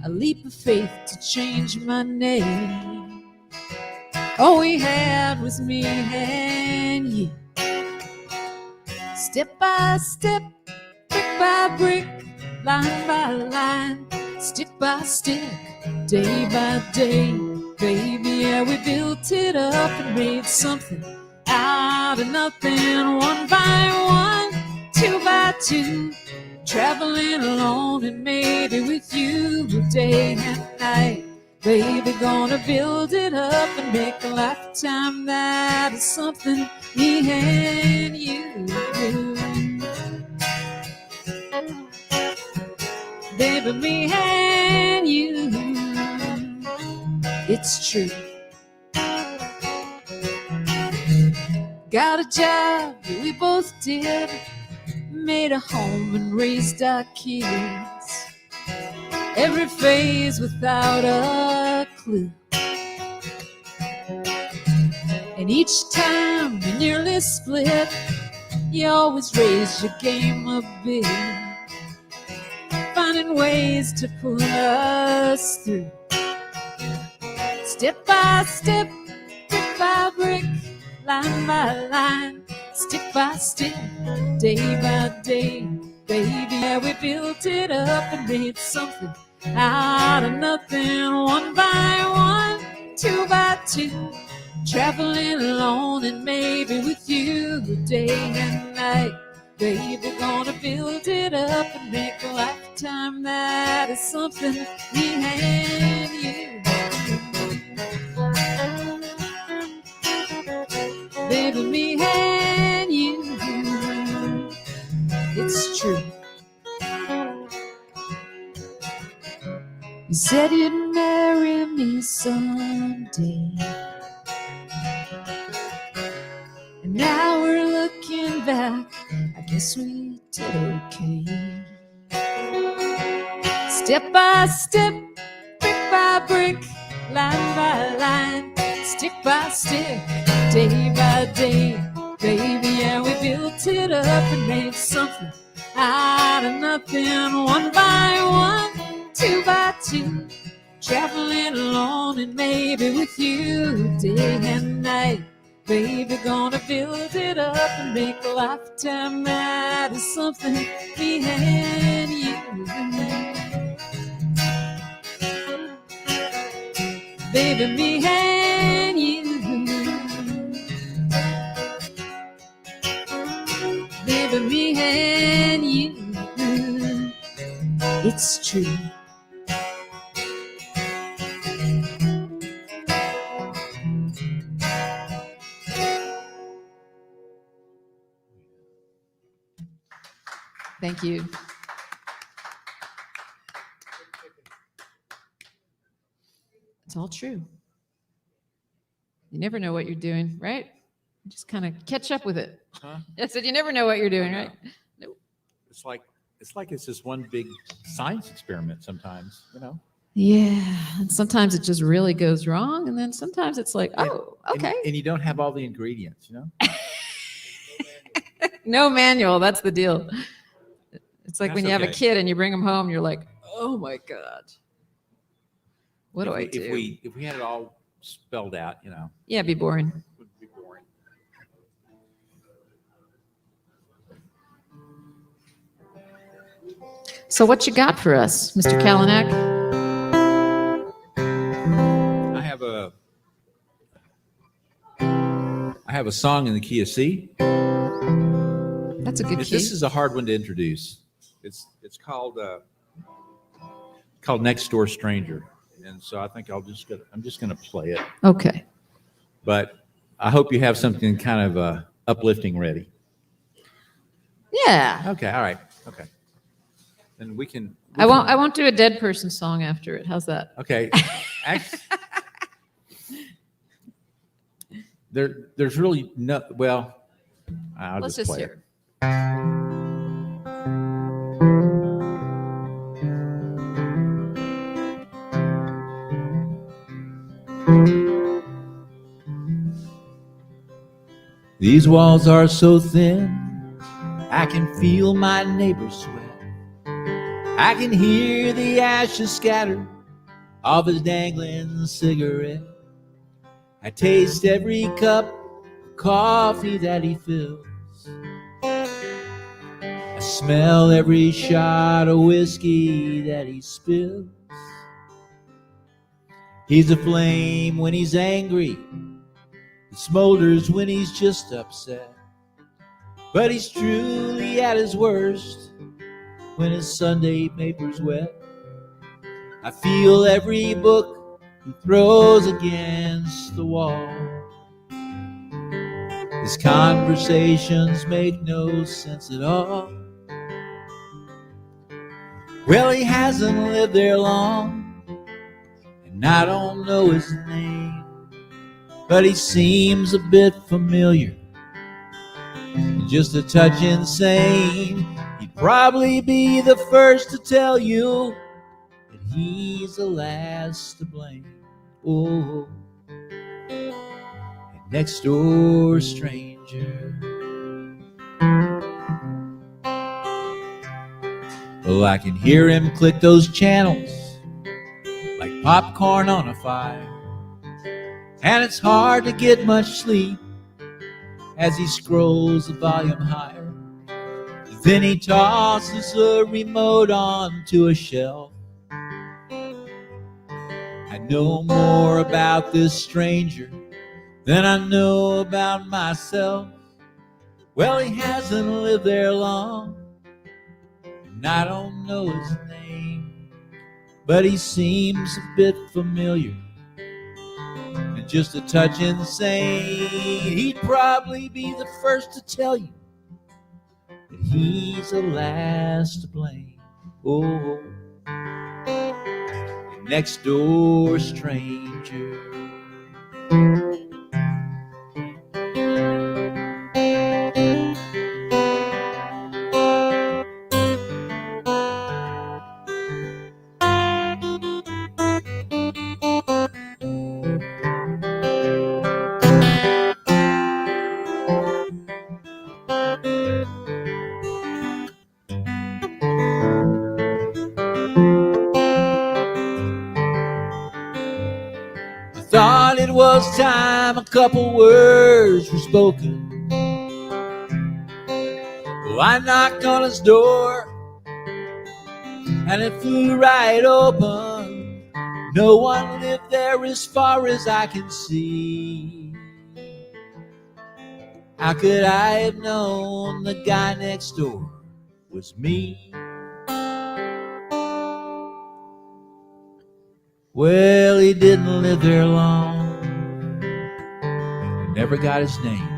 a leap of faith to change my name. All we had was me and you. Step by step, brick by brick, line by line, stick by stick, day by day. Baby, yeah, we built it up and made something out of nothing. One by one, two by two, traveling alone and maybe with you day and night. Baby, gonna build it up and make a lifetime that is something me and you do. Baby, me and you, it's true. Got a job that we both did, made a home and raised our kids. Every phase without a clue. And each time we nearly split, you always raised your game a bit, finding ways to pull us through. Step by step, brick by brick, line by line, stick by stick, day by day. Baby, yeah, we built it up and made something out of nothing. One by one, two by two, traveling alone and maybe with you day and night. Baby, gonna build it up and make a lifetime that is something me and you. Baby, me and you, it's true. You said you'd marry me someday, and now we're looking back, I guess we did okay. Step by step, brick by brick, line by line, stick by stick, day by day. Baby, yeah, we built it up and made something out of nothing. One by one, two by two, traveling alone and maybe with you day and night. Baby, gonna build it up and make a lifetime that is something me and you. Baby, me and you. Baby, me and you. It's true. Thank you. It's all true. You never know what you're doing, right? Just kind of catch up with it. Huh? I said you never know what you're doing, right? Nope. It's like it's just one big science experiment sometimes, you know. Yeah, and sometimes it just really goes wrong, and then sometimes it's like, oh, okay. And you don't have all the ingredients, you know. No manual, that's the deal. It's like when That's you have a okay. kid and you bring them home, you're like, oh my God. What do I do? If we had it all spelled out, you know, Yeah, it'd be boring. it would be boring. So what you got for us, Mr. Kalanick? I have a song in the key of C. That's a good key. This is a hard one to introduce. It's called Next Door Stranger, and so I think I'm just gonna play it. Okay. But I hope you have something kind of uplifting ready. Yeah. Okay. All right. Okay. Then we can. I won't do a dead person song after it. How's that? Okay. There's really no. Well, I'll Let's just just play hear. it. These walls are so thin, I can feel my neighbor's sweat. I can hear the ashes scatter off his dangling cigarette. I taste every cup of coffee that he fills. I smell every shot of whiskey that he spills. He's a flame when he's angry. He smolders when he's just upset. But he's truly at his worst when his Sunday paper's wet. I feel every book he throws against the wall. His conversations make no sense at all. Well, he hasn't lived there long, and I don't know his name, but he seems a bit familiar and just a touch insane. He'd probably be the first to tell you that he's the last to blame. Oh, a next door stranger. Well, I can hear him click those channels like popcorn on a fire, and it's hard to get much sleep as he scrolls the volume higher. Then he tosses a remote onto a shelf. I know more about this stranger than I know about myself. Well, he hasn't lived there long, and I don't know his name, but he seems a bit familiar and just a touch insane. He'd probably be the first to tell you that he's the last to blame. Oh, the next door stranger. Thought it was time a couple words were spoken. Well, I knocked on his door and it flew right open. No one lived there as far as I can see. How could I have known the guy next door was me? Well, he didn't live there long, never got his name,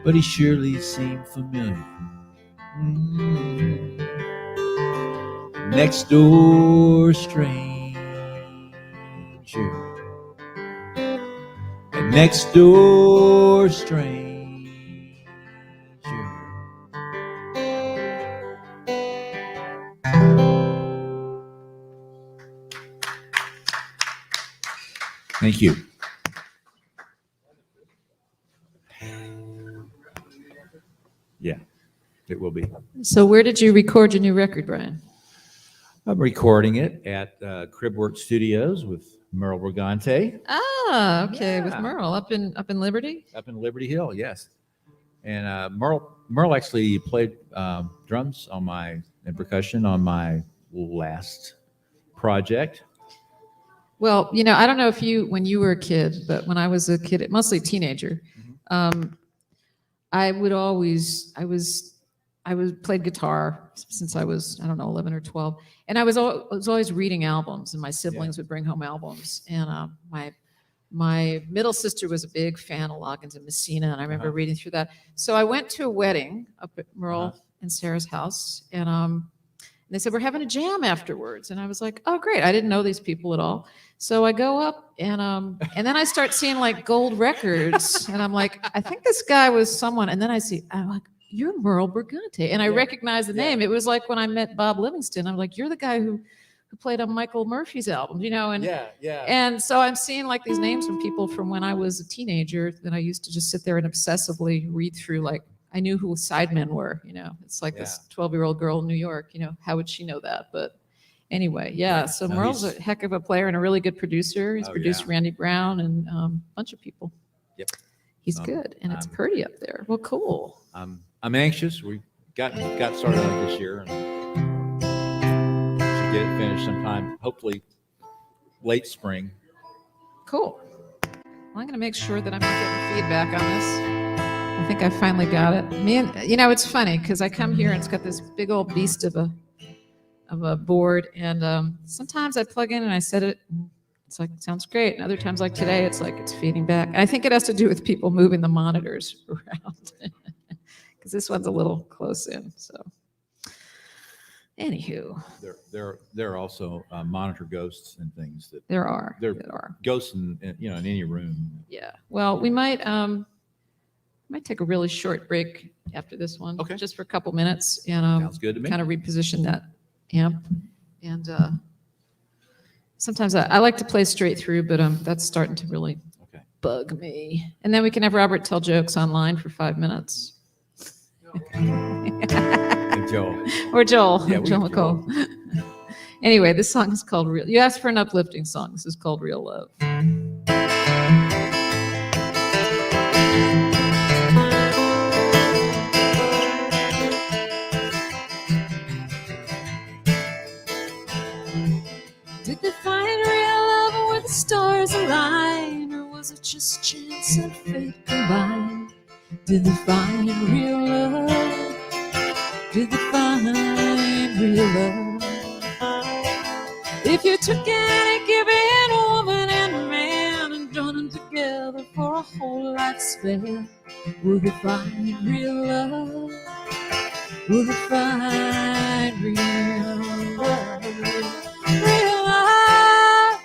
but he surely seemed familiar. Next door stranger, a next door stranger. Thank you. Yeah, it will be. So where did you record your new record, Brian? I'm recording it at Cribwork Studios with Merle Brigante Ah, okay, with Yeah. Merle up in Liberty. up in Liberty Hill, yes. And Merle actually played drums on and percussion on my last project. Well, I don't know if when you were a kid, but when I was a kid, mostly a teenager, I would always, I played guitar since I was, I don't know, 11 or 12. And I was always reading albums, and my siblings would bring home albums. And my middle sister was a big fan of Loggins and Messina, and I remember reading through that. So I went to a wedding up at Merle and Sarah's house, and they said, we're having a jam afterwards. And I was like, oh, great. I didn't know these people at all. So I go up, and then I start seeing like gold records, and I'm like, I think this guy was someone. And then I'm like, you're Merle Brigante. And I recognize the name. It was like when I met Bob Livingston. I'm like, you're the guy who played on Michael Murphy's album, and and so I'm seeing like these names from people from when I was a teenager that I used to just sit there and obsessively read through. Like, I knew who sidemen were, it's like this 12-year-old girl in New York, how would she know that? But anyway, so No, Merle's a heck of a player and a really good producer. He's produced Randy Brown and a bunch of people. Yep. He's good, and it's pretty up there. Well, cool. I'm anxious. We got started on it this year, and should get it finished sometime, hopefully late spring. Cool. Well, I'm going to make sure that I'm not getting feedback on this. I think I finally got it. It's funny because I come here and it's got this big old beast of a board, and sometimes I plug in and I set it. It's like, it sounds great. And other times, like today, it's like it's feeding back. And I think it has to do with people moving the monitors around because this one's a little close in. So, anywho, There are also monitor ghosts and things that there are ghosts in any room. Yeah. Well, we might take a really short break after this one, just for a couple minutes, and Sounds good to me. kind of reposition that amp. And sometimes I like to play straight through, but that's starting to really bug me. And then we can have Robert tell jokes online for 5 minutes. And Joel. Or Joel, Yeah, Joel McCall. Anyway, this song is called Real. You asked for an uplifting song. This is called Real Love. Did they find real love where the stars align, or was it just chance and fate combined? Did they find real love? Did they find real love? If you took any given woman and man and joined them together for a whole lifespan, will they find real love? Will they find real love? Real love,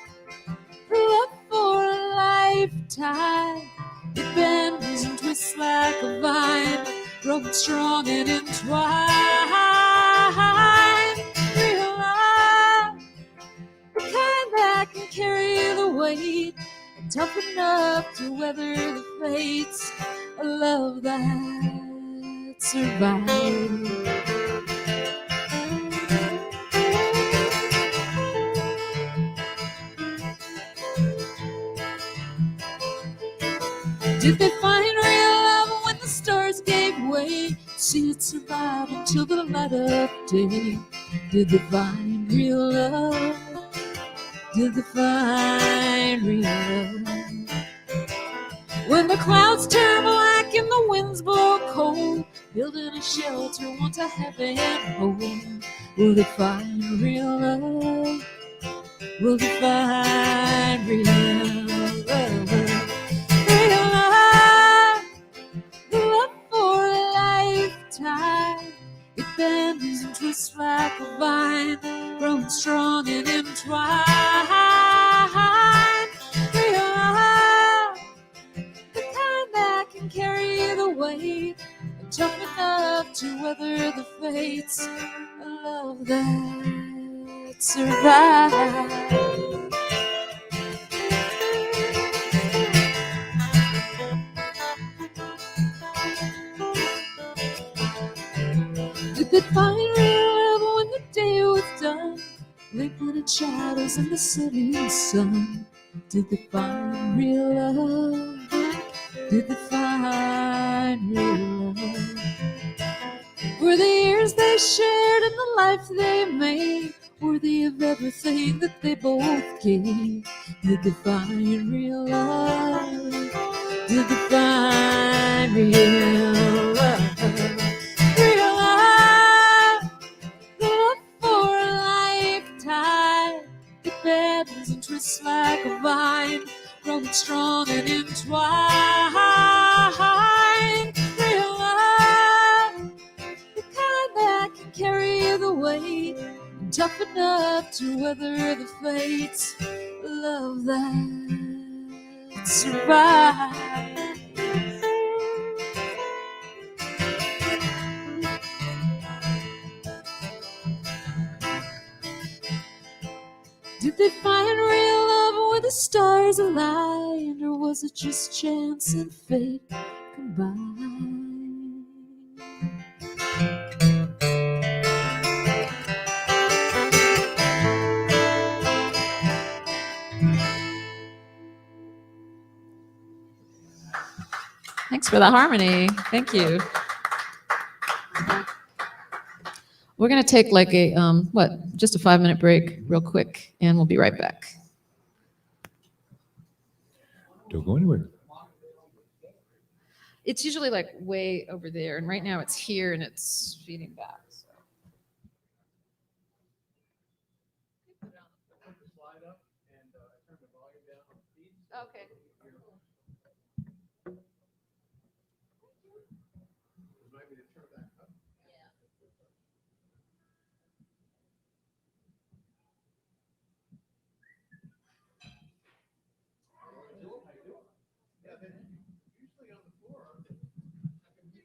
love for a lifetime. It bends and twists like a vine, growing strong and entwined. Real love, the kind that can carry the weight, and tough enough to weather the fates. A love that survives. Did they find real love when the stars gave way? See it survive until the light of day. Did they find real love? Did they find real love? When the clouds turn black and the winds blow cold, building a shelter once a heaven home. Will they find real love? Will they find real love? Real love, love for a lifetime. It bends and twists like a vine, growing strong and entwined. Real love, the kind that can carry the weight, and tough enough to weather the fates. A love that survives. Did they find real love when the day was done? They put in shadows in the setting sun. Did they find real love? Did they find real love? Were Were the years they shared and the life they made worthy of everything that they both gave? Did they find real love? Did they find real love? Real love, the love for a lifetime that bends and twists like a vine, growing strong and entwined. Real love, the kind that can carry the weight and tough enough to weather the fates. Love that survives. Did they find real love where the stars aligned, or was it just chance and fate combined? Thanks for the harmony. Thank you. We're going to take like a, just a 5-minute break real quick, and we'll be right back. Don't go anywhere. It's usually like way over there, and right now it's here and it's feeding back. So. Put the slide up and turn the volume down on the feed. Okay. Maybe to turn that up. Yeah, then usually on the floor.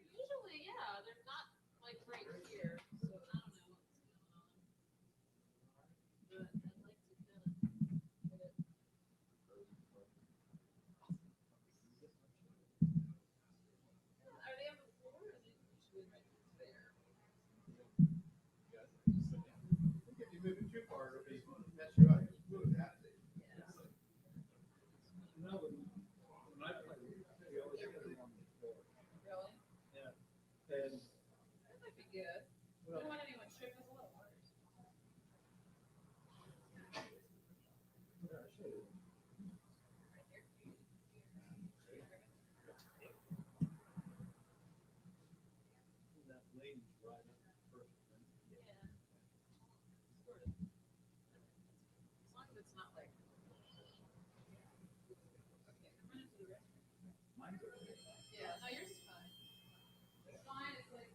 Usually, yeah, they're not like right here, so I don't know what's going on. But I'd like to kind of get it. Are they on the floor, or are they usually right there? If you move it too far, it'll be mess you up. Just move it out. When I play, we always get it on the floor. Really? Yeah. And That might be good. We don't want anyone tripping us up. that lane's right up first. Yeah. Sort of. As long as it's not like. Okay, I'm running to the restroom. Mine's okay. Yeah, no, yours is fine. It's fine. It's like.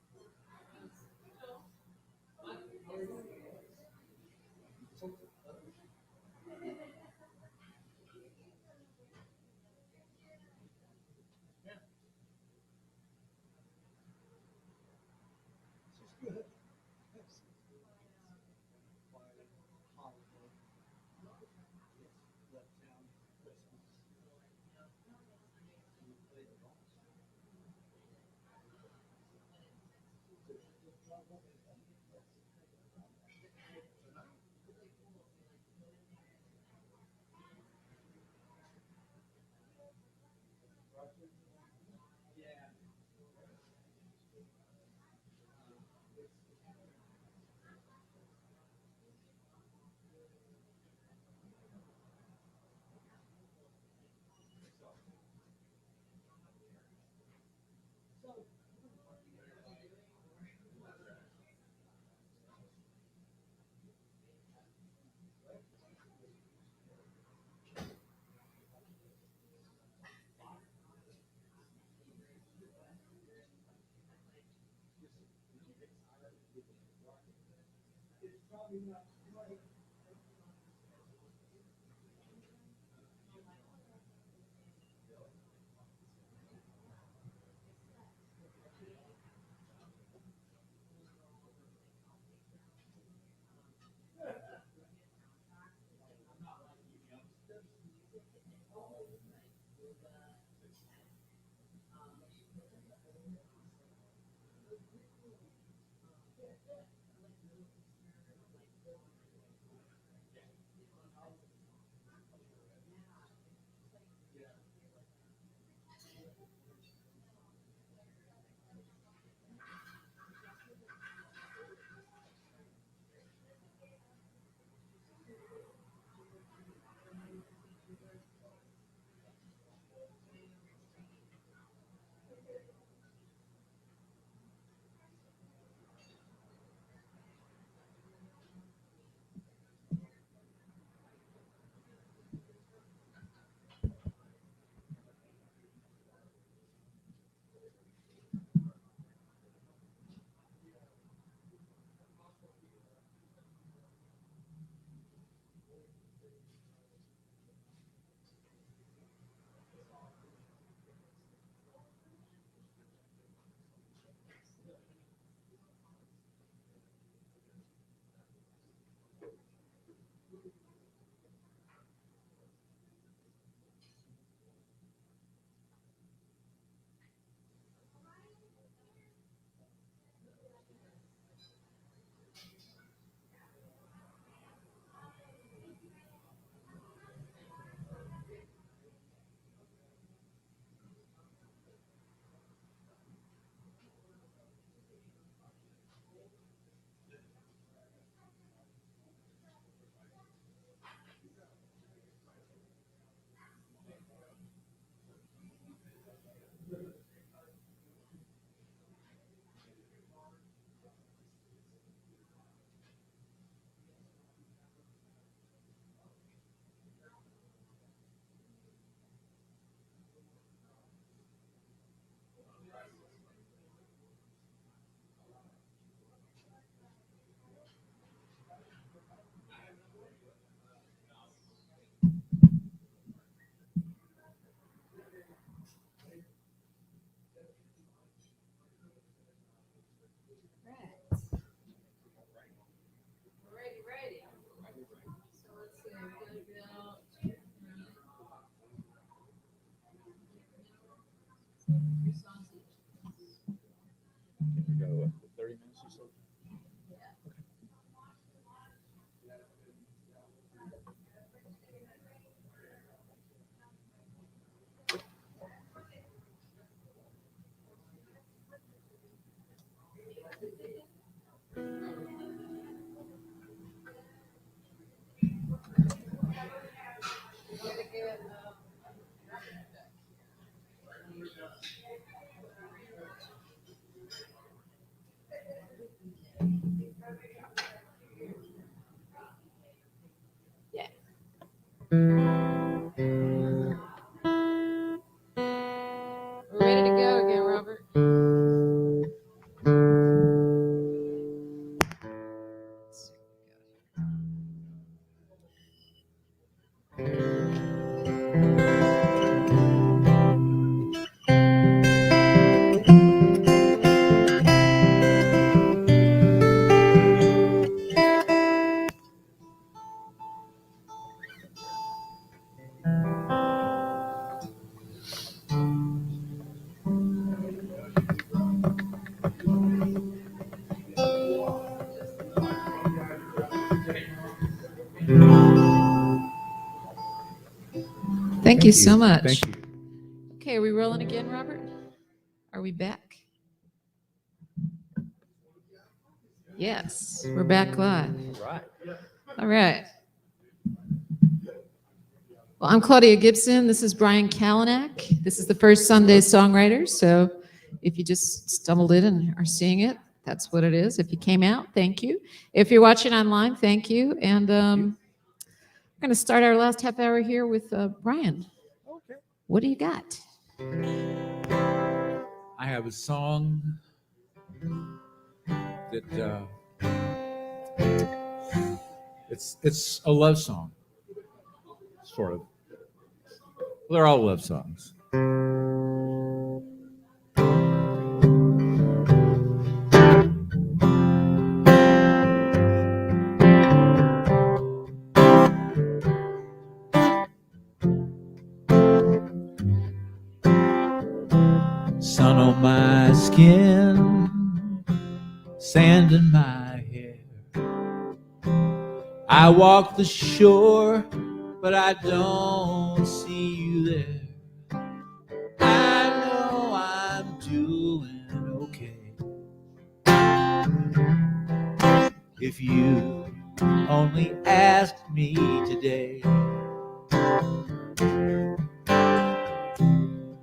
go? 30 minutes or so? We're ready to go again, Robert. Thank you so much. Thank you. Okay, are we rolling again, Robert? Are we back? Yes, we're back live. All right. All right. Well, I'm Claudia Gibson. This is Brian Kalinec. This is the first Sunday Songwriters. So if you just stumbled in and are seeing it, that's what it is. If you came out, thank you. If you're watching online, thank you. And we're going to start our last half hour here with Brian. Okay. What do you got? I have a song that it's a love song, sort of. Well, they're all love songs. Sun on my skin, sand in my hair. I walk the shore, but I don't see you there. I know I'm doing okay. If you only asked me today.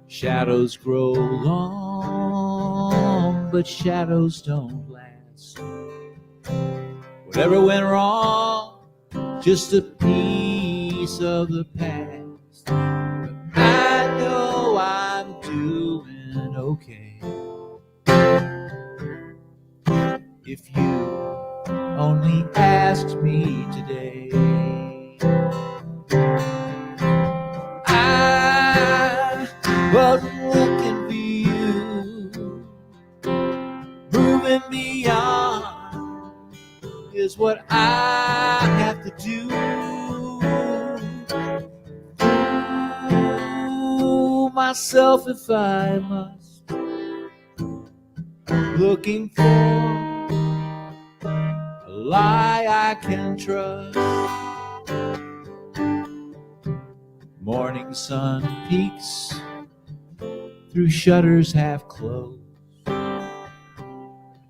Shadows grow long, but shadows don't last. Whatever went wrong, just a piece of the past. But I know I'm doing okay. If you only asked me today. I wasn't looking for you. Moving beyond is what I have to do. Fool myself if I must. Looking for a lie I can trust. Morning sun peeks through shutters half closed.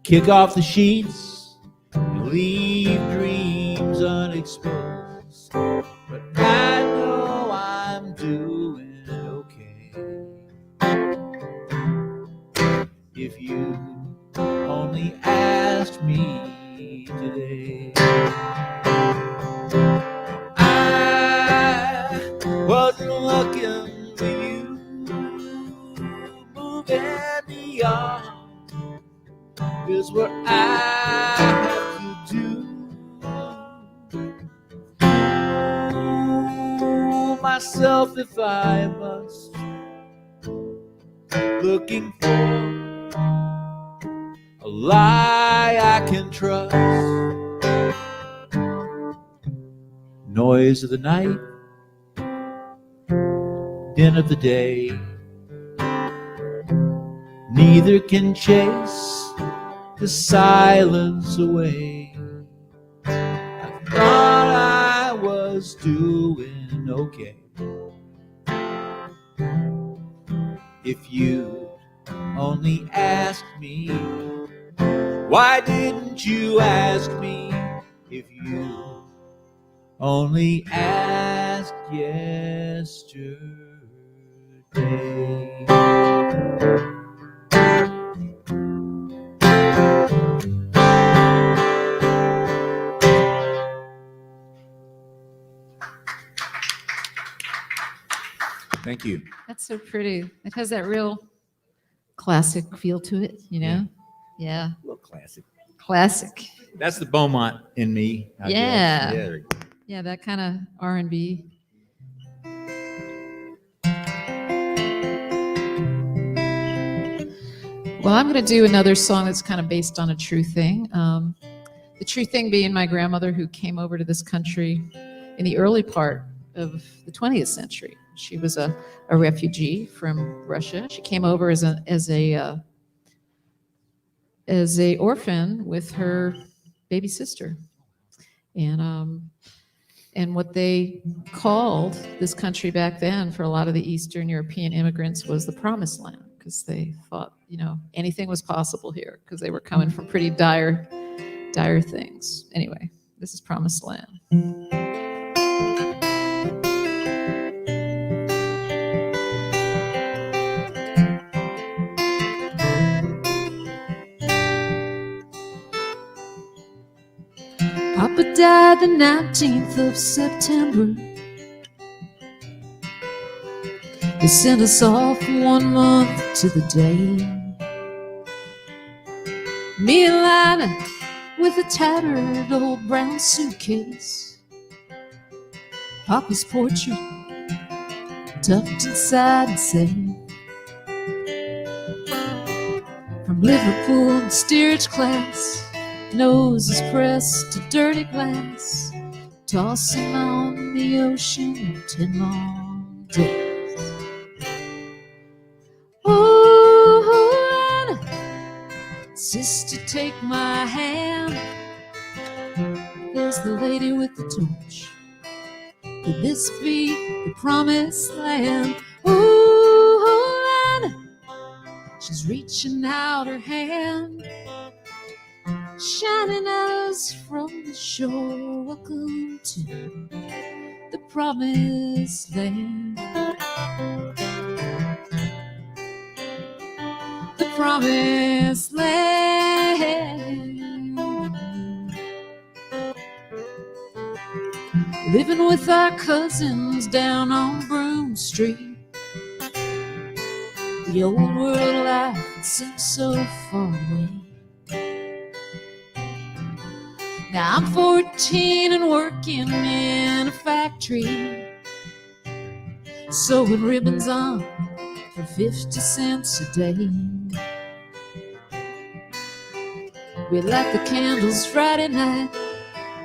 Kick off the sheets and leave dreams unexposed. But I know I'm doing okay. If you only asked me today. I wasn't looking for you. Moving beyond is what I have to do. Fool myself if I must. Looking for a lie I can trust. Noise of the night, din of the day. Neither can chase the silence away. I thought I was doing okay. If you only asked me, why didn't you ask me? If you only asked yesterday. Thank you. That's so pretty. It has that real classic feel to it, you know? Yeah. A little classic. Classic. That's the Beaumont in me, I Yeah. guess. Yeah. There you go. Yeah, that kind of R&B. Well, I'm going to do another song that's kind of based on a true thing. The true thing being my grandmother, who came over to this country in the early part of the 20th century. She was a refugee from Russia. She came over as a orphan with her baby sister, and what they called this country back then for a lot of the Eastern European immigrants was the Promised Land, because they thought, you know, anything was possible here because they were coming from pretty dire things. Anyway, this is Promised Land. Papa died the 19th of September. They sent us off 1 month to the day. Me and Lana with a tattered old brown suitcase, Papa's portrait tucked inside and safe. From Liverpool to steerage class, noses pressed to dirty glass, tossing on the ocean 10 long days. Oh, Lana, sister, take my hand. There's the lady with the torch. Could this be the Promised Land? Oh, Lana, she's reaching out her hand, shining us from the shore. Welcome to the Promised Land. The Promised Land. Living with our cousins down on Broome Street. The old world life seems so far away. Now I'm 14 and working in a factory, sewing ribbons on for 50 cents a day. We light the candles Friday night,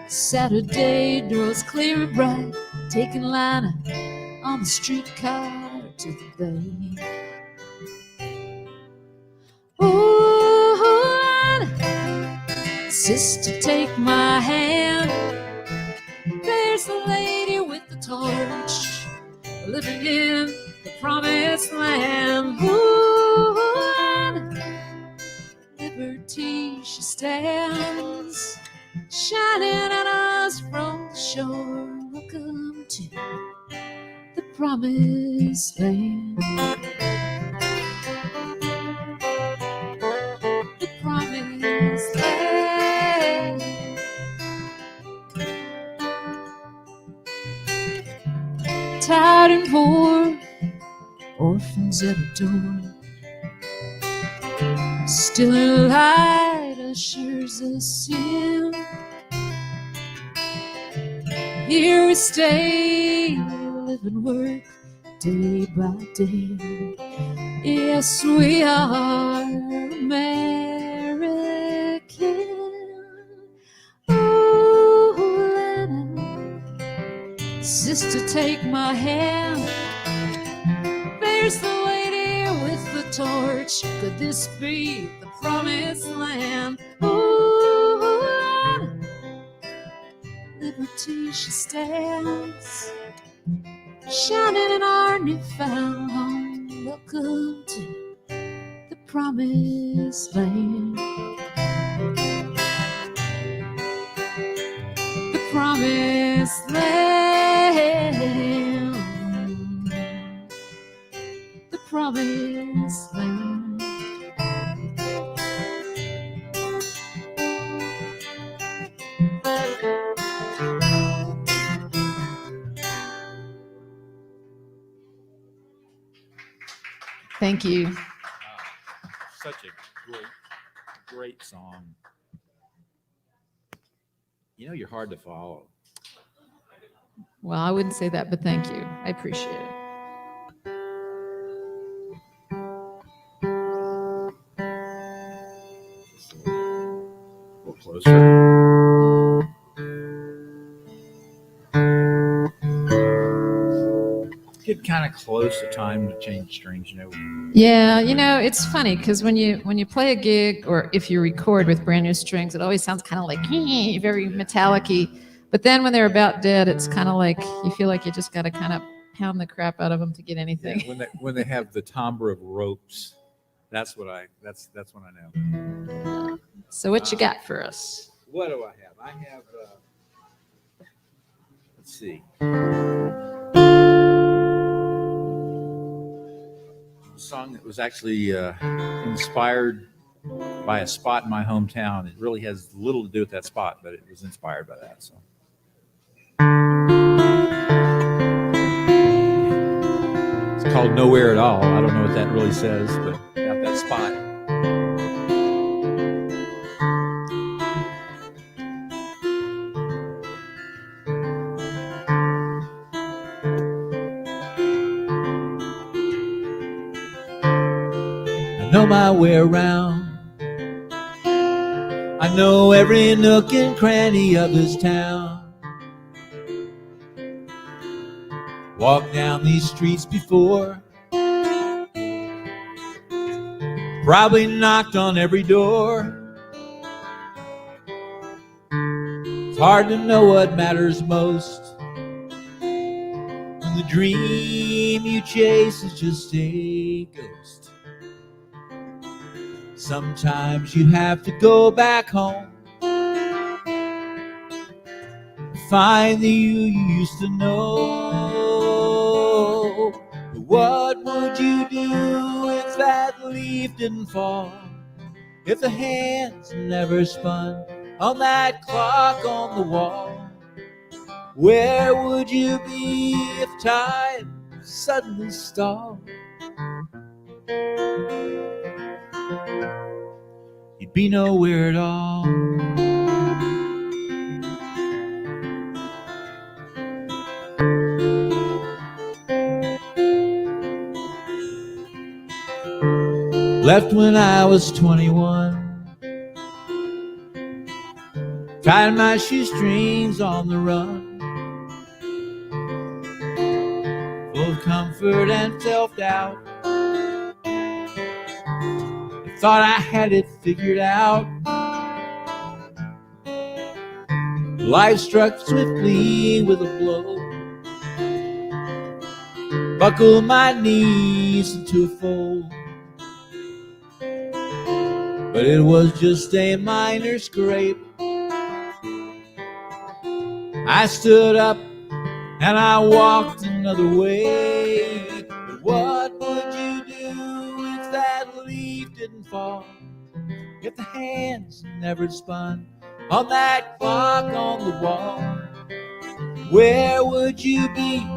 Saturday draws clear and bright, taking Lana on the streetcar to the bay. Oh, Lana, sister, take my hand. There's the lady with the torch, living in the Promised Land. Ooh, Lana, liberty she stands, shining at us from the shore. Welcome to the Promised Land. The Promised Land. Tired and poor, orphans at a door, still a light ushers us in. Here we stay, live and work day by day. Yes, we are American. Oh, Lana, sister, take my hand. There's the lady with the torch. Could this be the Promised Land? empty she stands, shining in our newfound home. Welcome to the promised land. The promised land. The promised land. Thank you. Such a great song. You know, you're hard to follow. Well, I wouldn't say that, but thank you. I appreciate it. A little closer. Get kind of close to time to change strings, you know. Yeah, you know, it's funny because when you play a gig or if you record with brand new strings, it always sounds kind of like very metallic-y. But then when they're about dead, it's kind of like you feel like you just got to kind of pound the crap out of them to get anything. Yeah, when they have the timbre of ropes, that's when I know. So what you got for us? What do I have? I have. Let's see. A song that was actually inspired by a spot in my hometown. It really has little to do with that spot, but it was inspired by that. So. It's called Nowhere at All. I don't know what that really says, but about that spot. I know my way around. I know every nook and cranny of this town. Walked down these streets before. Probably knocked on every door. It's hard to know what matters most when the dream you chase is just a ghost. Sometimes you have to go back home, find the you used to know. But what would you do if that leaf didn't fall? If the hands never spun on that clock on the wall? Where would you be if time suddenly stalled? You'd be nowhere at all. Left when I was 21, tied my shoestrings on the run, full of comfort and self-doubt. Thought I had it figured out. Life struck swiftly with a blow, buckled my knees into a fold. But it was just a minor scrape. I stood up and I walked another way. But what would you do if that leaf didn't fall? If the hands never spun on that clock on the wall? Where would you be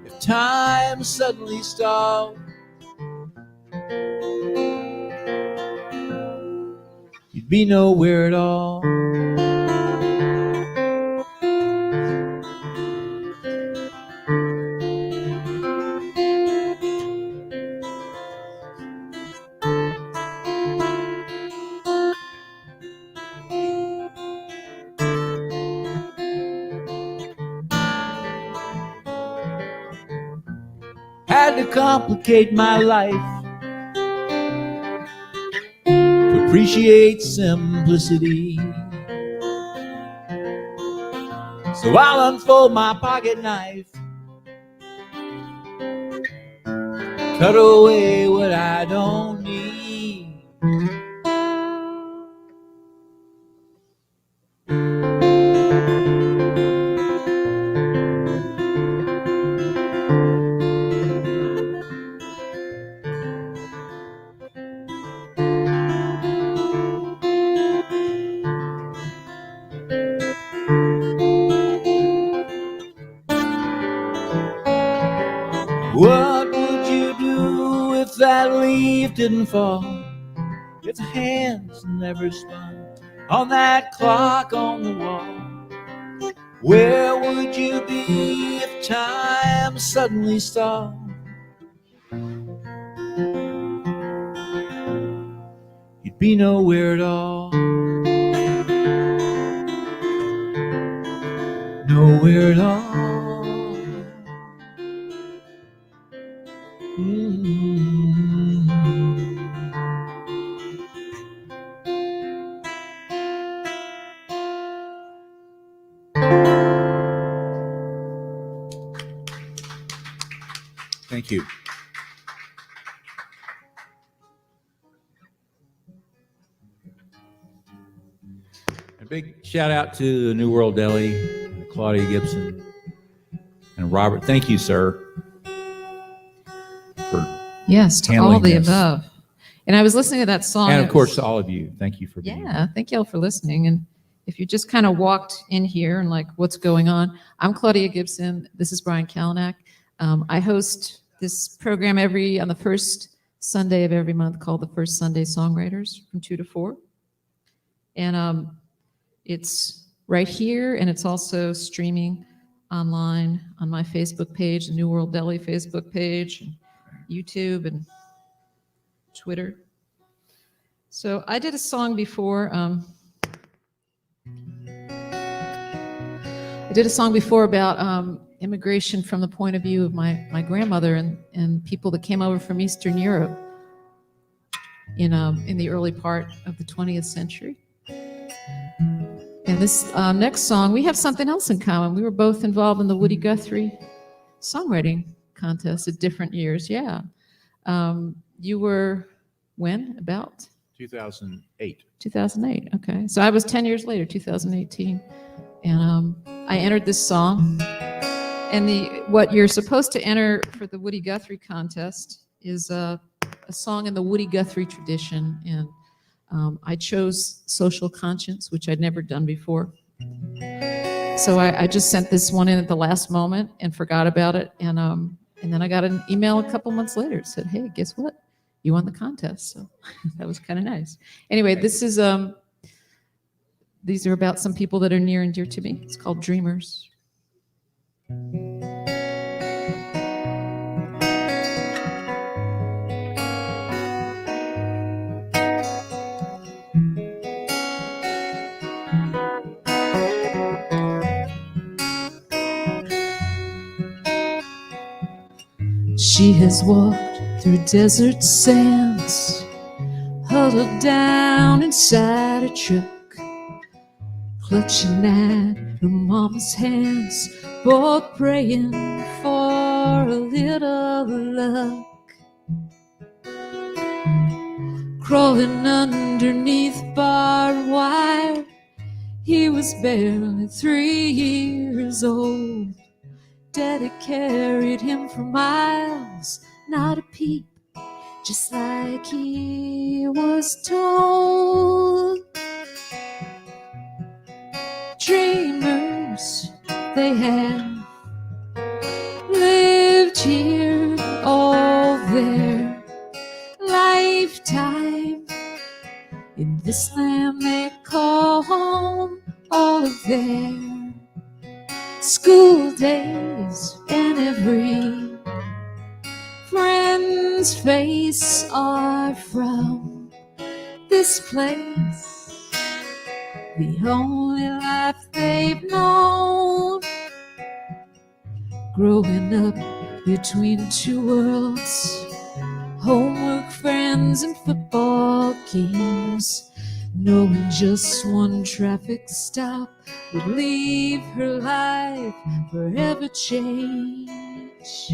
if time suddenly stalled? You'd be nowhere at all. Had to complicate my life to appreciate simplicity. So I'll unfold my pocket knife, cut away what I don't need. What would you do if that leaf didn't fall? If the hands never spun on that clock on the wall? Where would you be if time suddenly stalled? You'd be nowhere at all. Nowhere at all. Thank you. A big shout out to the NeWorlDeli, Claudia Gibson, and Robert. Thank you, sir, for Yes, to all handling the this. above. And I was listening to that song. And it of course, was- to all of you, thank you for being here. Yeah, thank you all for listening. And if you just kind of walked in here and like, what's going on? I'm Claudia Gibson. This is Brian Kalinec. I host this program on the first Sunday of every month called the First Sunday Songwriters from 2 to 4. And it's right here, and it's also streaming online on my Facebook page, the NeWorlDeli Facebook page, and YouTube and Twitter. So I did a song before. I did a song before about immigration from the point of view of my grandmother and people that came over from Eastern Europe in the early part of the 20th century. And this next song, we have something else in common. We were both involved in the Woody Guthrie songwriting contest at different years. Yeah. You were when? About? 2008. 2008. Okay. So I was 10 years later, 2018. And I entered this song. And what you're supposed to enter for the Woody Guthrie contest is a song in the Woody Guthrie tradition. And I chose Social Conscience, which I'd never done before. So I just sent this one in at the last moment and forgot about it. And then I got an email a couple months later. It said, hey, guess what? You won the contest. So that was kind of nice. Anyway, this is these are about some people that are near and dear to me. It's called Dreamers. She has walked through desert sands, huddled down inside a truck, clutching at her mama's hands, both praying for a little luck. Crawling underneath barbed wire, he was barely 3 years old. Daddy carried him for miles, not a peep, just like he was told. Dreamers, they have lived here all their lifetime, in this land they call home. All of their school days and every friend's face are from this place, the only life they've known. Growing up between two worlds, homework, friends, and football games. knowing just one traffic stop would leave her life forever changed.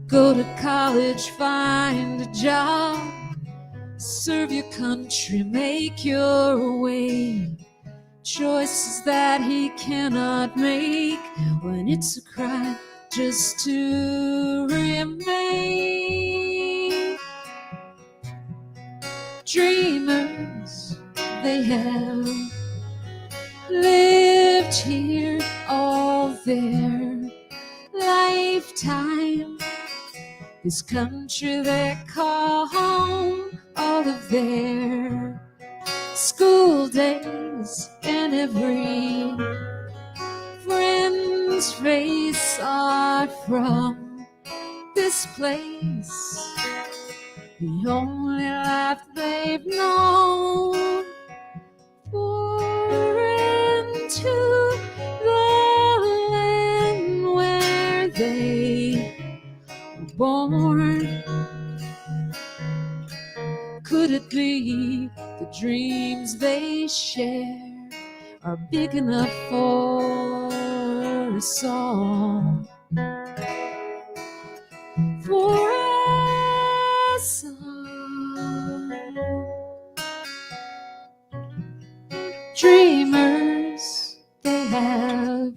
Go to college, find a job, serve your country, make your way. Choices that he cannot make when it's a crime just to remain. Dreamers, they have lived here all their lifetime. This country they call home, all of their school days and every friend's face are from this place. The only life they've known. For into the land where they were born. Could it be the dreams they share are big enough for a song? For a song. Dreamers, they have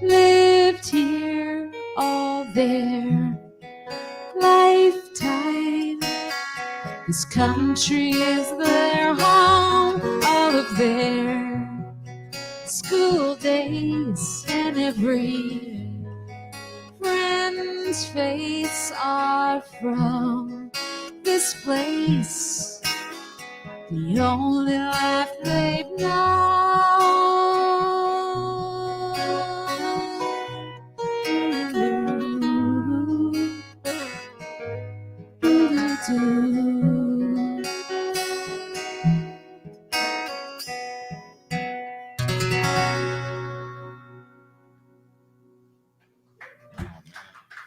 lived here all their lifetime. This country is their home, all of their school days and every friend's face are from this place. The only life they've known.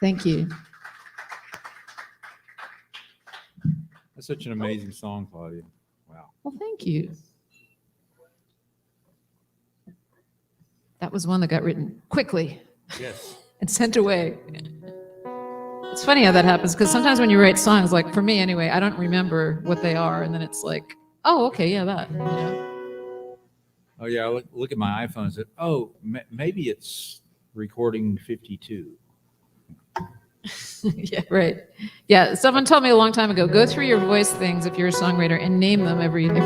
Thank you. That's such an amazing song, Claudia. Wow. Well, thank you. That was one that got written quickly Yes. and sent away. It's funny how that happens, because sometimes when you write songs, like for me anyway, I don't remember what they are, and then it's like, oh, okay, yeah, that. You know? Oh, yeah. I look at my iPhone and said, oh, maybe it's recording 52. Yeah, right. Yeah, someone told me a long time ago, go through your voice things if you're a songwriter and name them every week.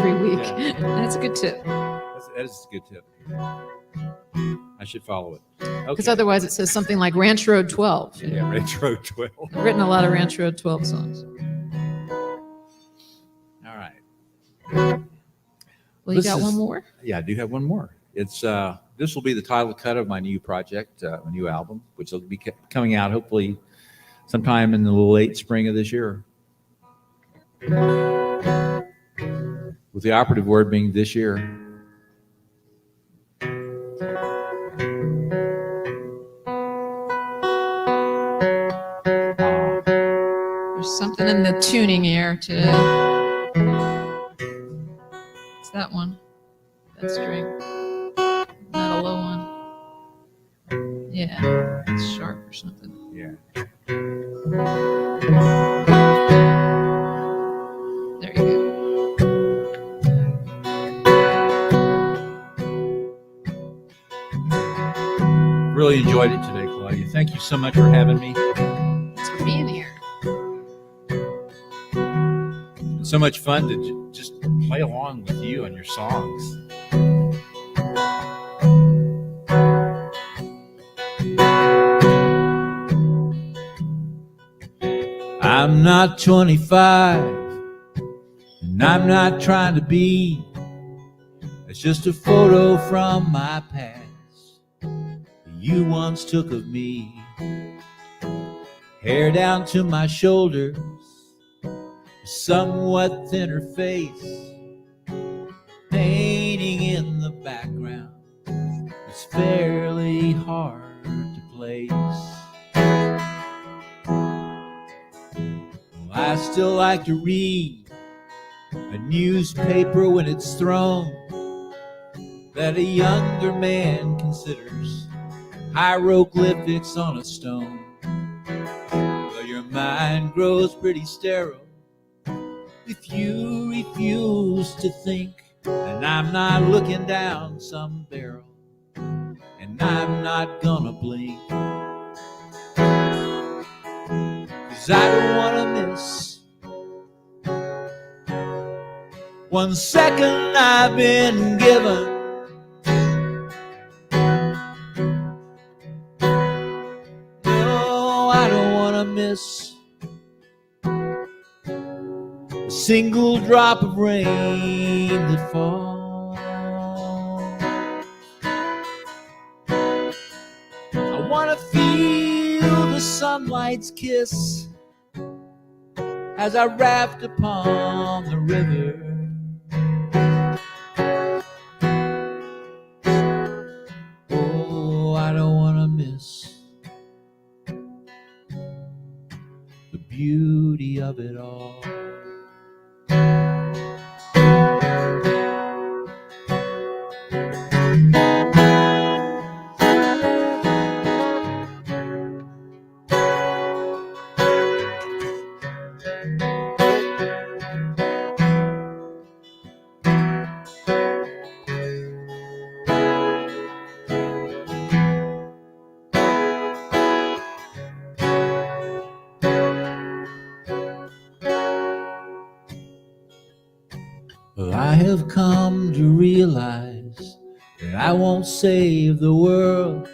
Yeah. That's a good tip. That is a good tip. I should follow it. Because Okay. otherwise it says something like Ranch Road 12. Yeah, Retro 12. I've written a lot of Ranch Road 12 songs. All right. Well, you This got is- one more? Yeah, I do have one more. It's this will be the title cut of my new project, my new album, which will be coming out hopefully sometime in the late spring of this year. With the operative word being this year. There's something in the tuning here to. It's that one. That string. Not a low one. Yeah, it's sharp or something. Yeah. There you go. Really enjoyed it today, Claudia. Thank you so much for having me. Thanks for being here. It's so much fun to just play along with you and your songs. I'm not 25, and I'm not trying to be. It's just a photo from my past you once took of me. Hair down to my shoulders, a somewhat thinner face, painting in the background. It's fairly hard to place. Well, I still like to read, a newspaper when it's thrown that a younger man considers hieroglyphics on a stone. Well, your mind grows pretty sterile if you refuse to think. And I'm not looking down some barrel, and I'm not gonna blink, 'cause I don't wanna miss 1 second I've been given. No, I don't wanna miss a single drop of rain that falls. I wanna feel the sunlight's kiss as I raft upon the river. Oh, I don't wanna miss the beauty of it all. Well, I have come to realize that I won't save the world.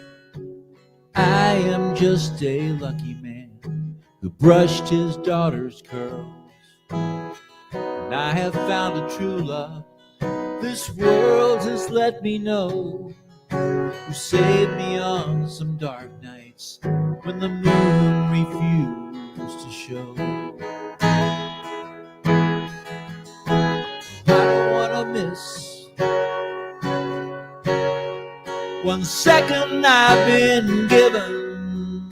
I am just a lucky man who brushed his daughter's curls. And I have found a true love this world has let me know, who saved me on some dark nights when the moon refused to show. I don't wanna miss 1 second I've been given.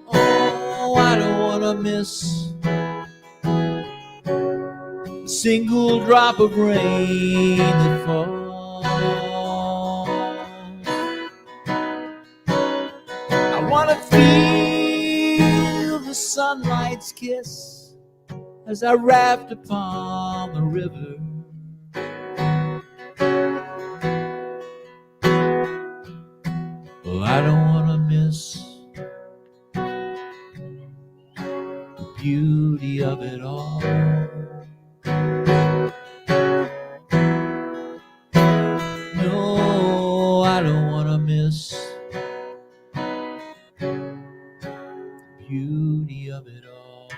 Oh, I don't wanna miss a single drop of rain that falls. I wanna feel the sunlight's kiss as I raft upon the river. Well, I don't wanna miss the beauty of it all. No, I don't wanna miss the beauty of it all.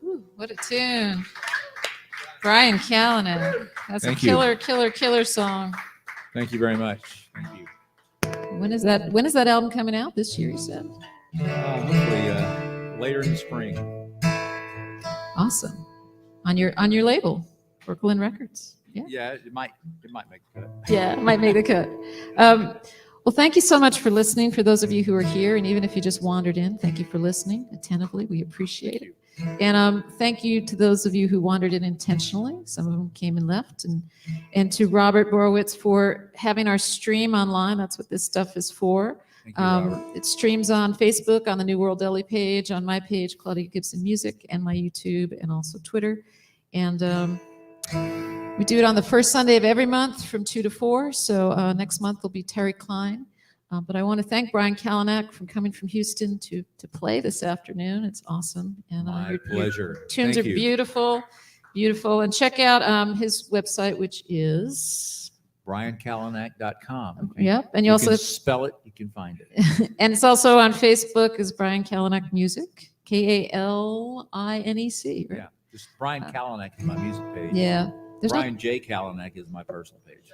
Whew, what a tune. Brian Kalinec. That's Thank a you. killer song. Thank you very much. Thank you. When is that album coming out? This year, you said? Hopefully later in the spring. Awesome. On your label, Brooklyn Records. Yeah. Yeah, it might make the cut. Yeah, it might make the cut. Well, thank you so much for listening. For those of you who are here, and even if you just wandered in, thank you for listening attentively. We appreciate it. And thank you to those of you who wandered in intentionally. Some of them came and left. And to Robert Borowitz for having our stream online. That's what this stuff is for. Thank you, Robert. It streams on Facebook, on the NeWorlDeli page, on my page, Claudia Gibson Music, and my YouTube, and also Twitter. And we do it on the first Sunday of every month from 2 to 4. So next month will be Terry Klein. But I want to thank Brian Kalinec for coming from Houston to play this afternoon. It's awesome. And My pleasure. tunes Thank are you. beautiful, beautiful. And check out his website, which is BrianKalinek.com. Yep. And you You also can spell it, you can find it. and it's also on Facebook as Brian Kalinec Music, Kalinec, right? Yeah, just Brian Kalinec is my music page. Yeah. There's no Brian J. Kalinec is my personal page.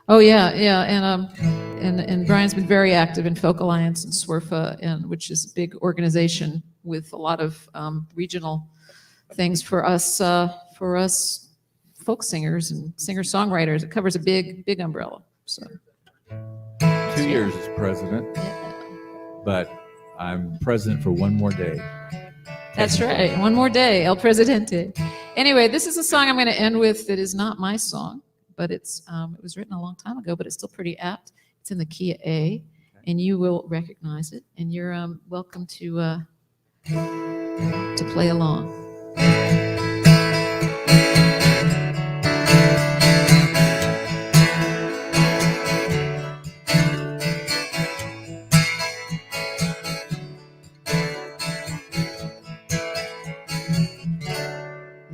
Oh yeah, and Brian's been very active in Folk Alliance and SWRFA, and which is a big organization with a lot of regional things for us folk singers and singer-songwriters. It covers a big umbrella. So 2 years as president, but I'm president for one more day. that's right. One more day, El Presidente. Anyway, this is a song I'm going to end with that is not my song, but it was written a long time ago, but it's still pretty apt. It's in the key of A, and you will recognize it. And you're welcome to play along.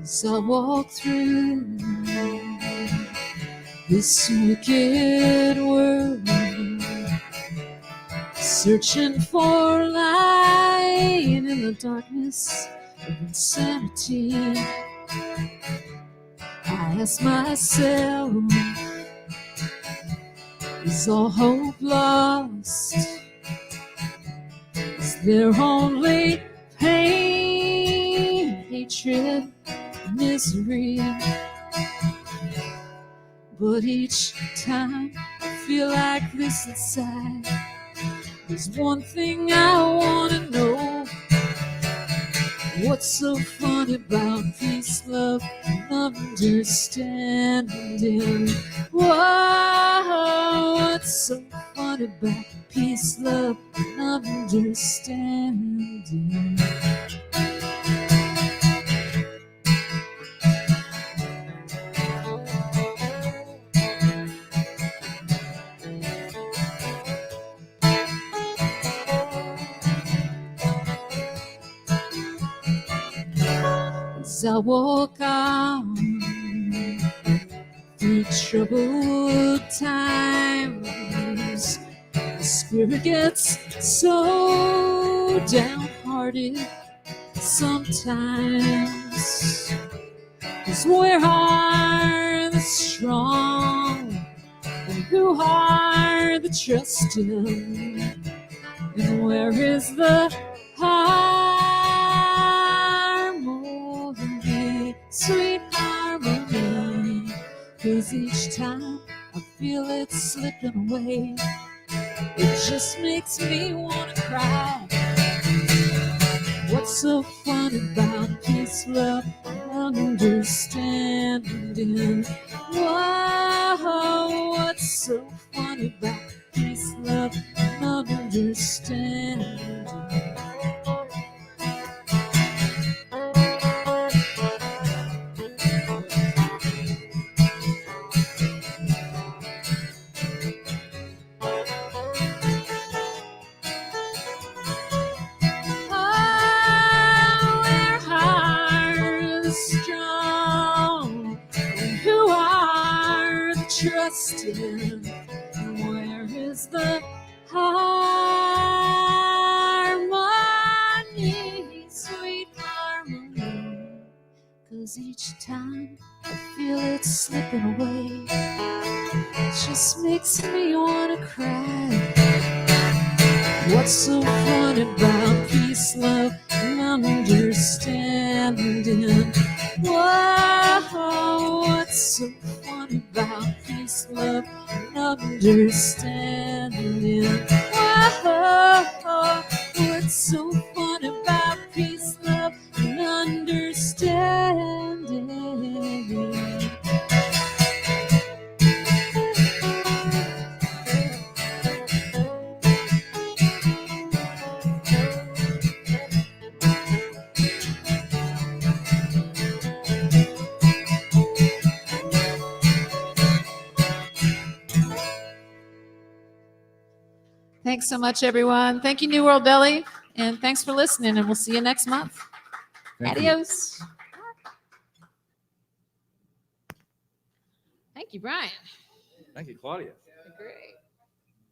As I walk through this wicked world, searching for light in the darkness of insanity, I ask myself, is all hope lost? Is there only pain, hatred, misery? But each time I feel like this inside, there's one thing I want to know. What's so fun about peace, love, and understanding? Whoa, what's so fun about peace, love, and understanding? As I walk on through troubled times, the spirit gets so downhearted sometimes. 'Cause where are the strong, and who are the trusting? And where is the harmony, sweet harmony? 'Cause each time I feel it slipping away, it just makes me wanna cry. What's so fun about peace, love, and understanding? Whoa, what's so fun about peace, love, and understanding? Trusting, where is the harmony, sweet harmony? 'Cause each time I feel it slipping away, it just makes me wanna cry. What's so fun about peace, love, and understanding? Whoa, what's so fun about peace, love, and understanding? Whoa, what's so fun about peace, love, and understanding? Thanks so much, everyone. Thank you, NeWorlDeli, and thanks for listening, and we'll see you next month. Thank you. Adios. Thank you, Brian. Thank you, Claudia. Great.